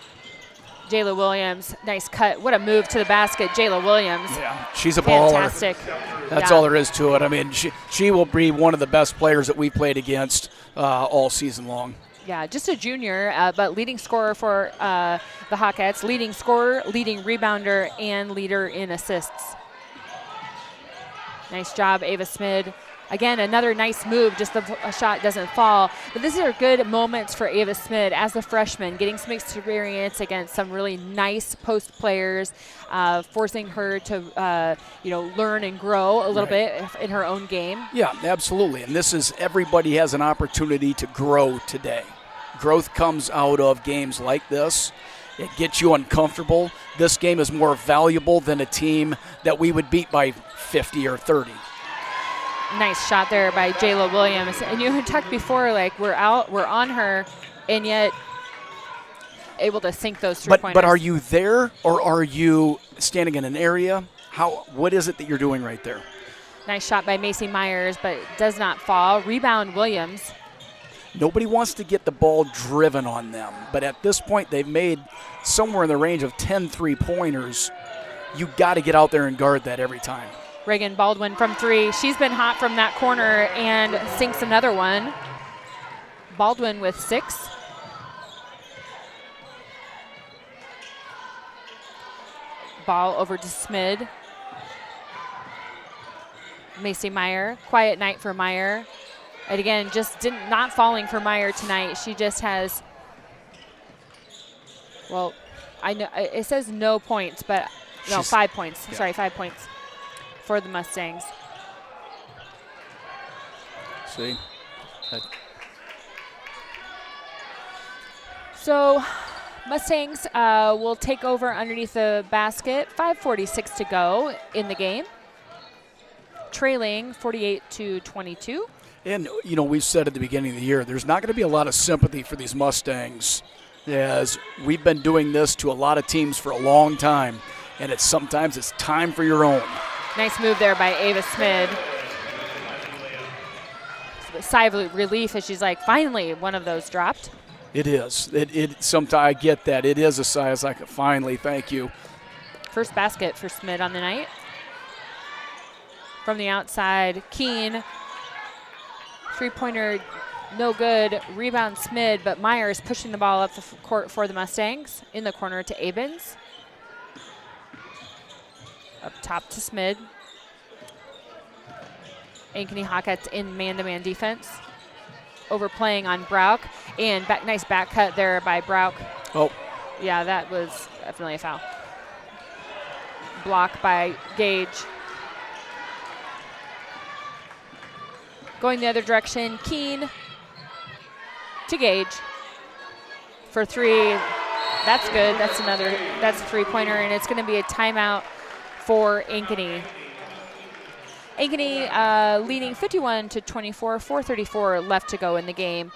Jayla Williams, nice cut. What a move to the basket, Jayla Williams. Yeah, she's a baller. Fantastic. That's all there is to it. I mean, she will be one of the best players that we've played against all season long. Yeah, just a junior, but leading scorer for the Hawkettes, leading scorer, leading rebounder, and leader in assists. Nice job, Ava Smid. Again, another nice move, just the shot doesn't fall. But these are good moments for Ava Smid as a freshman, getting some experience against some really nice post players, forcing her to learn and grow a little bit in her own game. Yeah, absolutely. And this is, everybody has an opportunity to grow today. Growth comes out of games like this. It gets you uncomfortable. This game is more valuable than a team that we would beat by 50 or 30. Nice shot there by Jayla Williams. And you had talked before, like, we're on her, and yet able to sink those three-pointers. But are you there, or are you standing in an area? What is it that you're doing right there? Nice shot by Macy Myers, but does not fall. Rebound Williams. Nobody wants to get the ball driven on them, but at this point they've made somewhere in the range of 10 three-pointers. You got to get out there and guard that every time. Reagan Baldwin from three. She's been hot from that corner and sinks another one. Baldwin with 6. Ball over to Smid. Macy Meyer. Quiet night for Meyer. And again, just not falling for Meyer tonight. She just has, well, I know it says no points, but no, 5 points. Yeah. Sorry, 5 points for the Mustangs. See? So Mustangs will take over underneath the basket. 5:46 to go in the game. Trailing 48-22. And, we've said at the beginning of the year, there's not going to be a lot of sympathy for these Mustangs, as we've been doing this to a lot of teams for a long time, and sometimes it's time for your own. Nice move there by Ava Smid. A sigh of relief as she's like, finally, one of those dropped. It is. Sometimes I get that. It is a sigh. It's like, finally, thank you. First basket for Smid on the night. From the outside, Keene. Three-pointer, no good. Rebound Smid, but Myers pushing the ball up the court for the Mustangs. In the corner to Abens. Up top to Smid. Ankeny Hawkettes in man-to-man defense. Overplaying on Brauk. And nice back cut there by Brauk. Oh. Yeah, that was definitely a foul. Block by Gage. Going the other direction, Keene to Gage for 3. That's good. That's a three-pointer, and it's going to be a timeout for Ankeny. Ankeny leading 51-24, 4:34 left to go in the game.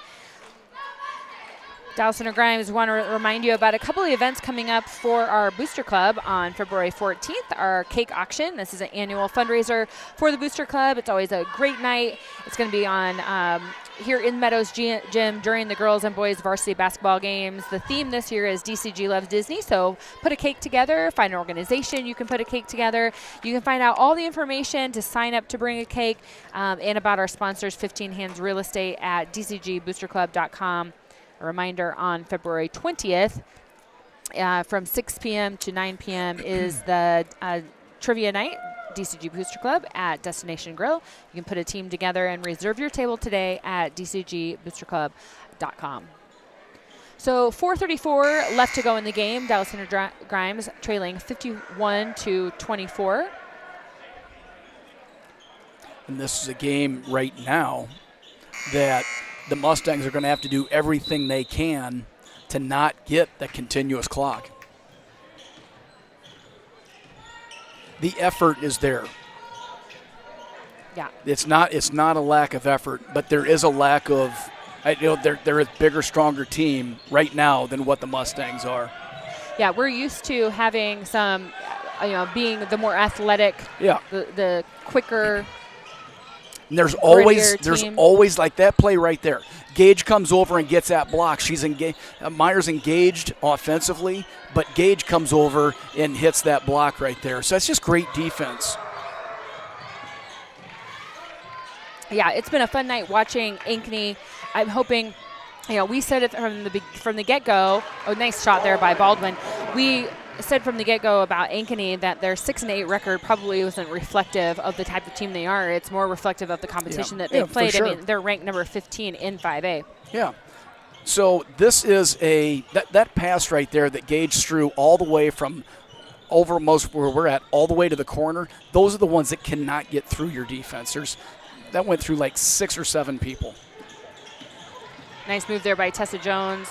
Dallas Center Grimes want to remind you about a couple of events coming up for our Booster Club on February 14th. Our cake auction. This is an annual fundraiser for the Booster Club. It's always a great night. It's going to be on here in Meadows Gym during the girls and boys varsity basketball games. The theme this year is DCG Loves Disney. So put a cake together. Find an organization you can put a cake together. You can find out all the information to sign up to bring a cake and about our sponsors, 15 Hands Real Estate, at dcgboosterclub.com. A reminder, on February 20th, from 6 p.m. to 9 p.m. is the trivia night, DCG Booster Club at Destination Grill. You can put a team together and reserve your table today at dcgboosterclub.com. So 4:34 left to go in the game. Dallas Center Grimes trailing 51-24. And this is a game right now that the Mustangs are going to have to do everything they can to not get the continuous clock. The effort is there. Yeah. It's not a lack of effort, but there is a lack of They're a bigger, stronger team right now than what the Mustangs are. Yeah, we're used to having some, being the more athletic, the quicker. And there's always like that play right there. Gage comes over and gets that block. She's engaged. Meyer's engaged offensively, but Gage comes over and hits that block right there. So that's just great defense. Yeah, it's been a fun night watching Ankeny. I'm hoping, we said it from the get-go. Oh, nice shot there by Baldwin. We said from the get-go about Ankeny that their 6-8 record probably wasn't reflective of the type of team they are. It's more reflective of the competition that they played. Sure. I mean, they're ranked number 15 in 5A. Yeah. So this is that pass right there that Gage threw all the way from over most where we're at all the way to the corner. Those are the ones that cannot get through your defense. That went through like 6 or 7 people. Nice move there by Tessa Jones.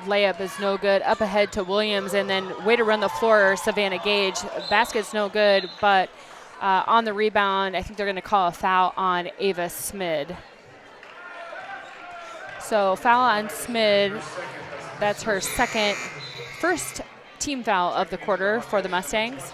Layup is no good. Up ahead to Williams, and then way to run the floor, Savannah Gage. Basket's no good, but on the rebound, I think they're going to call a foul on Ava Smid. So foul on Smid. That's her first team foul of the quarter for the Mustangs.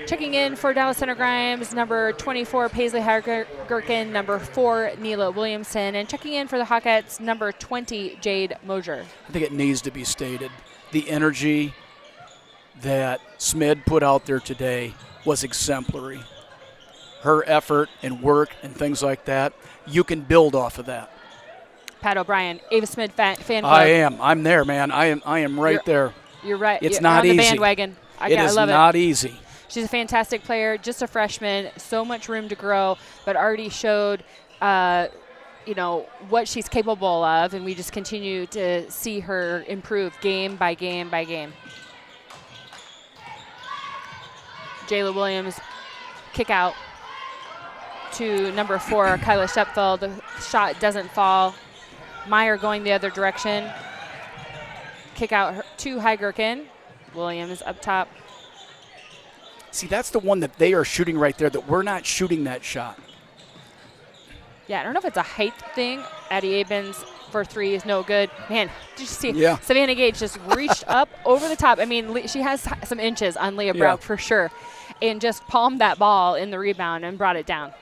Checking in for Dallas Center Grimes, number 24, Paisley Gherkin, number 4, Neela Williamson, and checking in for the Hawkettes, number 20, Jade Mosier. I think it needs to be stated. The energy that Smid put out there today was exemplary. Her effort and work and things like that, you can build off of that. Pat O'Brien, Ava Smid fan club. I am. I'm there, man. I am right there. You're right. It's You're not on easy. The bandwagon. It is not easy. She's a fantastic player, just a freshman, so much room to grow, but already showed, what she's capable of, and we just continue to see her improve game by game by game. Jayla Williams, kick out to number 4, Kyla Shepfeld. The shot doesn't fall. Meyer going the other direction. Kick out to Gherkin. Williams up top. See, that's the one that they are shooting right there, that we're not shooting that shot. Yeah, I don't know if it's a height thing. Addie Abens for 3 is no good. Man, did you see? Yeah. Savannah Gage just reached up over the top. I mean, she has some inches on Leah Brock for sure, and just palmed that ball in the rebound and brought it down.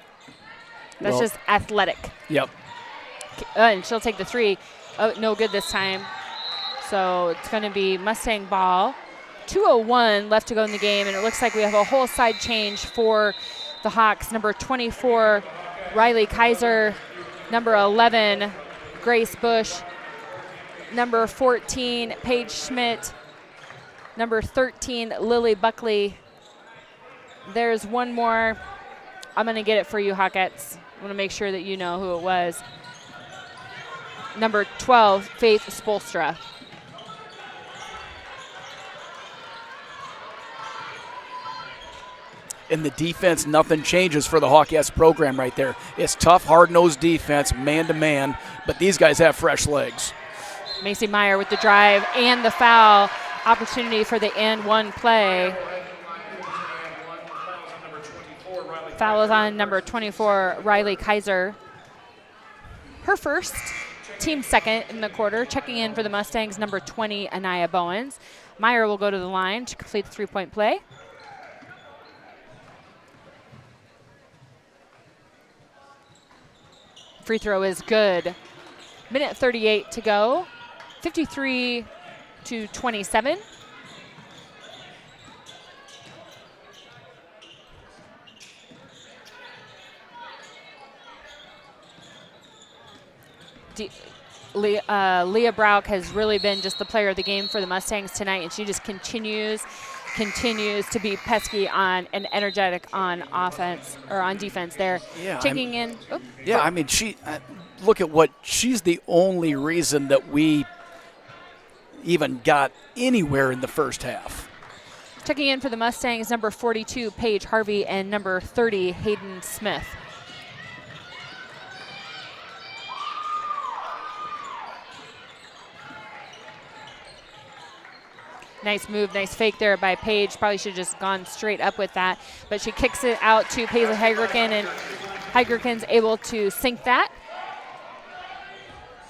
That's just athletic. Yep. And she'll take the 3. Oh, no good this time. So it's going to be Mustang ball. 2:01 left to go in the game, and it looks like we have a whole side change for the Hawks. Number 24, Riley Kaiser. Number 11, Grace Bush. Number 14, Paige Schmidt. Number 13, Lily Buckley. There's one more. I'm going to get it for you, Hawkettes. I want to make sure that you know who it was. Number 12, Faith Spolstra. In the defense, nothing changes for the Hawkettes program right there. It's tough, hard-nosed defense, man-to-man, but these guys have fresh legs. Macy Meyer with the drive and the foul. Opportunity for the and one play. Foul is on number 24, Riley Kaiser. Her first, team second in the quarter. Checking in for the Mustangs, number 20, Anaya Bowens. Meyer will go to the line to complete the three-point play. Free throw is good. Minute 38 to go. 53-27. Leah Brock has really been just the player of the game for the Mustangs tonight, and she just continues to be pesky on and energetic on offense or on defense there. Yeah, checking in. Oops. Yeah, I mean, look at what she's the only reason that we even got anywhere in the first half. Checking in for the Mustangs, number 42, Paige Harvey, and number 30, Hayden Smith. Nice move, nice fake there by Paige. Probably should have just gone straight up with that. But she kicks it out to Paisley Hygherkin, and Hygherkin's able to sink that.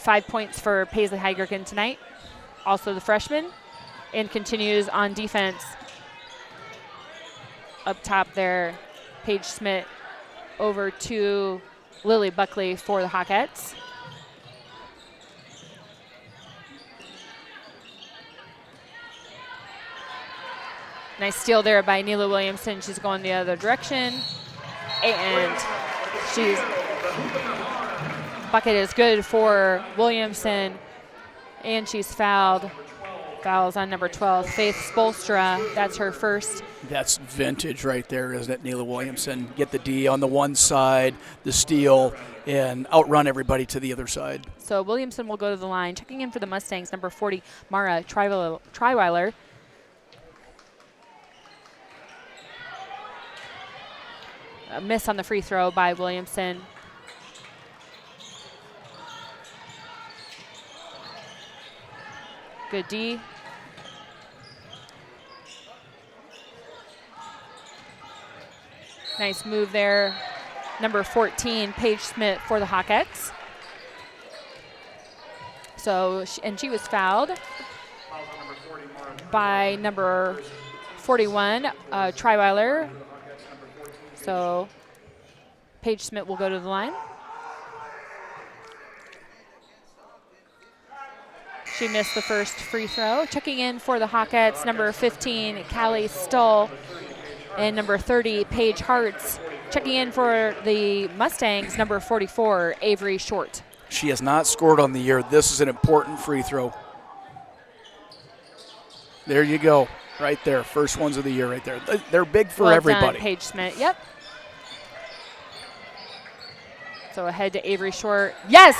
5 points for Paisley Heigerken tonight, also the freshman, and continues on defense. Up top there, Paige Smith over to Lily Buckley for the Hawkettes. Nice steal there by Neela Williamson. She's going the other direction. And bucket is good for Williamson. And she's fouled. Fouls on number 12, Faith Spolstra. That's her first. That's vintage right there, isn't it, Neela Williamson? Get the D on the one side, the steal, and outrun everybody to the other side. So Williamson will go to the line. Checking in for the Mustangs, number 40, Mara Triweiler. A miss on the free throw by Williamson. Good D. Nice move there. Number 14, Paige Smith for the Hawkettes. So, and she was fouled by number 41, Triweiler. So Paige Smith will go to the line. She missed the first free throw. Checking in for the Hawkettes, number 15, Callie Stull, and number 30, Paige Hartz. Checking in for the Mustangs, number 44, Avery Short. She has not scored on the year. This is an important free throw. There you go, right there. First ones of the year right there. They're big for well everybody. Done, Paige Smith, yep. So ahead to Avery Short. Yes!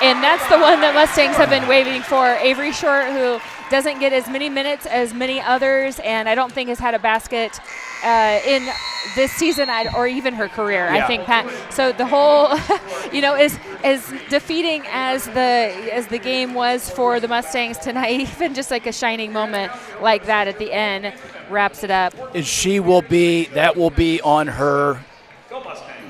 And that's the one that Mustangs have been waiting for. Avery Short, who doesn't get as many minutes as many others, and I don't think has had a basket in this season or even her career. Yeah. I think, Pat. So the whole, as defeating as the game was for the Mustangs tonight, even just like a shining moment like that at the end wraps it up. And that will be on her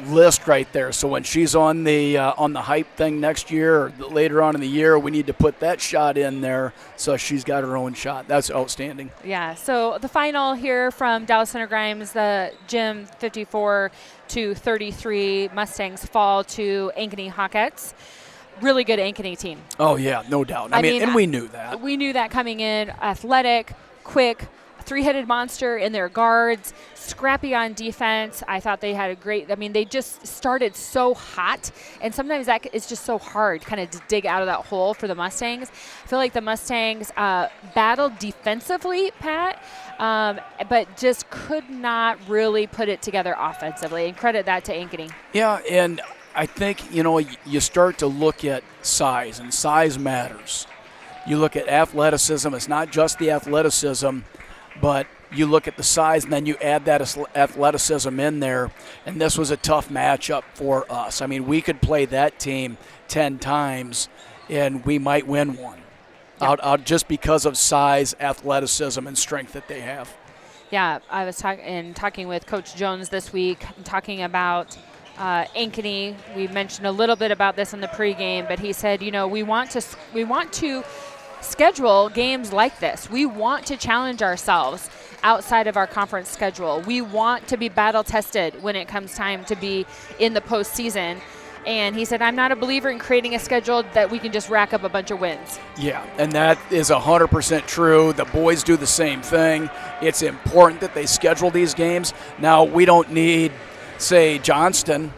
list right there. So when she's on the hype thing next year or later on in the year, we need to put that shot in there so she's got her own shot. That's outstanding. Yeah. So the final here from Dallas Center Grimes, the gym 54-33. Mustangs fall to Ankeny Hawkettes. Really good Ankeny team. Oh yeah, no doubt. I mean, and we knew that. We knew that coming in. Athletic, quick, three-headed monster in their guards, scrappy on defense. I thought they had they just started so hot, and sometimes that is just so hard kind of to dig out of that hole for the Mustangs. I feel like the Mustangs battled defensively, Pat, but just could not really put it together offensively, and credit that to Ankeny. Yeah, and I think, you start to look at size, and size matters. You look at athleticism. It's not just the athleticism, but you look at the size, and then you add that athleticism in there, and this was a tough matchup for us. I mean, we could play that team 10 times, and we might win one, out just because of size, athleticism, and strength that they have. Yeah, I was talking with Coach Jones this week, talking about Ankeny. We mentioned a little bit about this in the pregame, but he said, we want to schedule games like this. We want to challenge ourselves outside of our conference schedule. We want to be battle tested when it comes time to be in the postseason. And he said, I'm not a believer in creating a schedule that we can just rack up a bunch of wins. Yeah, and that is 100% true. The boys do the same thing. It's important that they schedule these games. Now, we don't need, say, Johnston.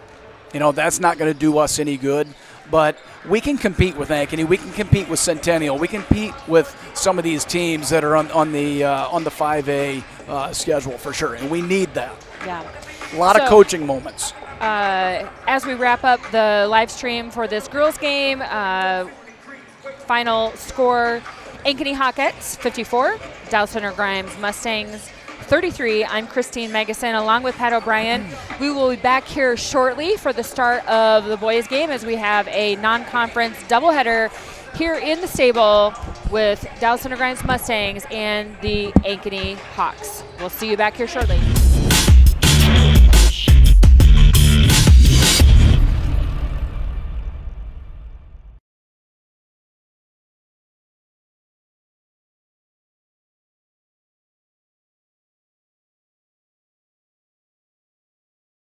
That's not going to do us any good. But we can compete with Ankeny. We can compete with Centennial. We can compete with some of these teams that are on the 5A schedule for sure, and we need that. Yeah, a lot of coaching moments. As we wrap up the live stream for this girls game, final score: Ankeny Hawkettes 54, Dallas Center Grimes Mustangs 33. I'm Christine Megason along with Pat O'Brien. We will be back here shortly for the start of the boys game as we have a non-conference doubleheader here in the stable with Dallas Center Grimes Mustangs and the Ankeny Hawks. We'll see you back here shortly.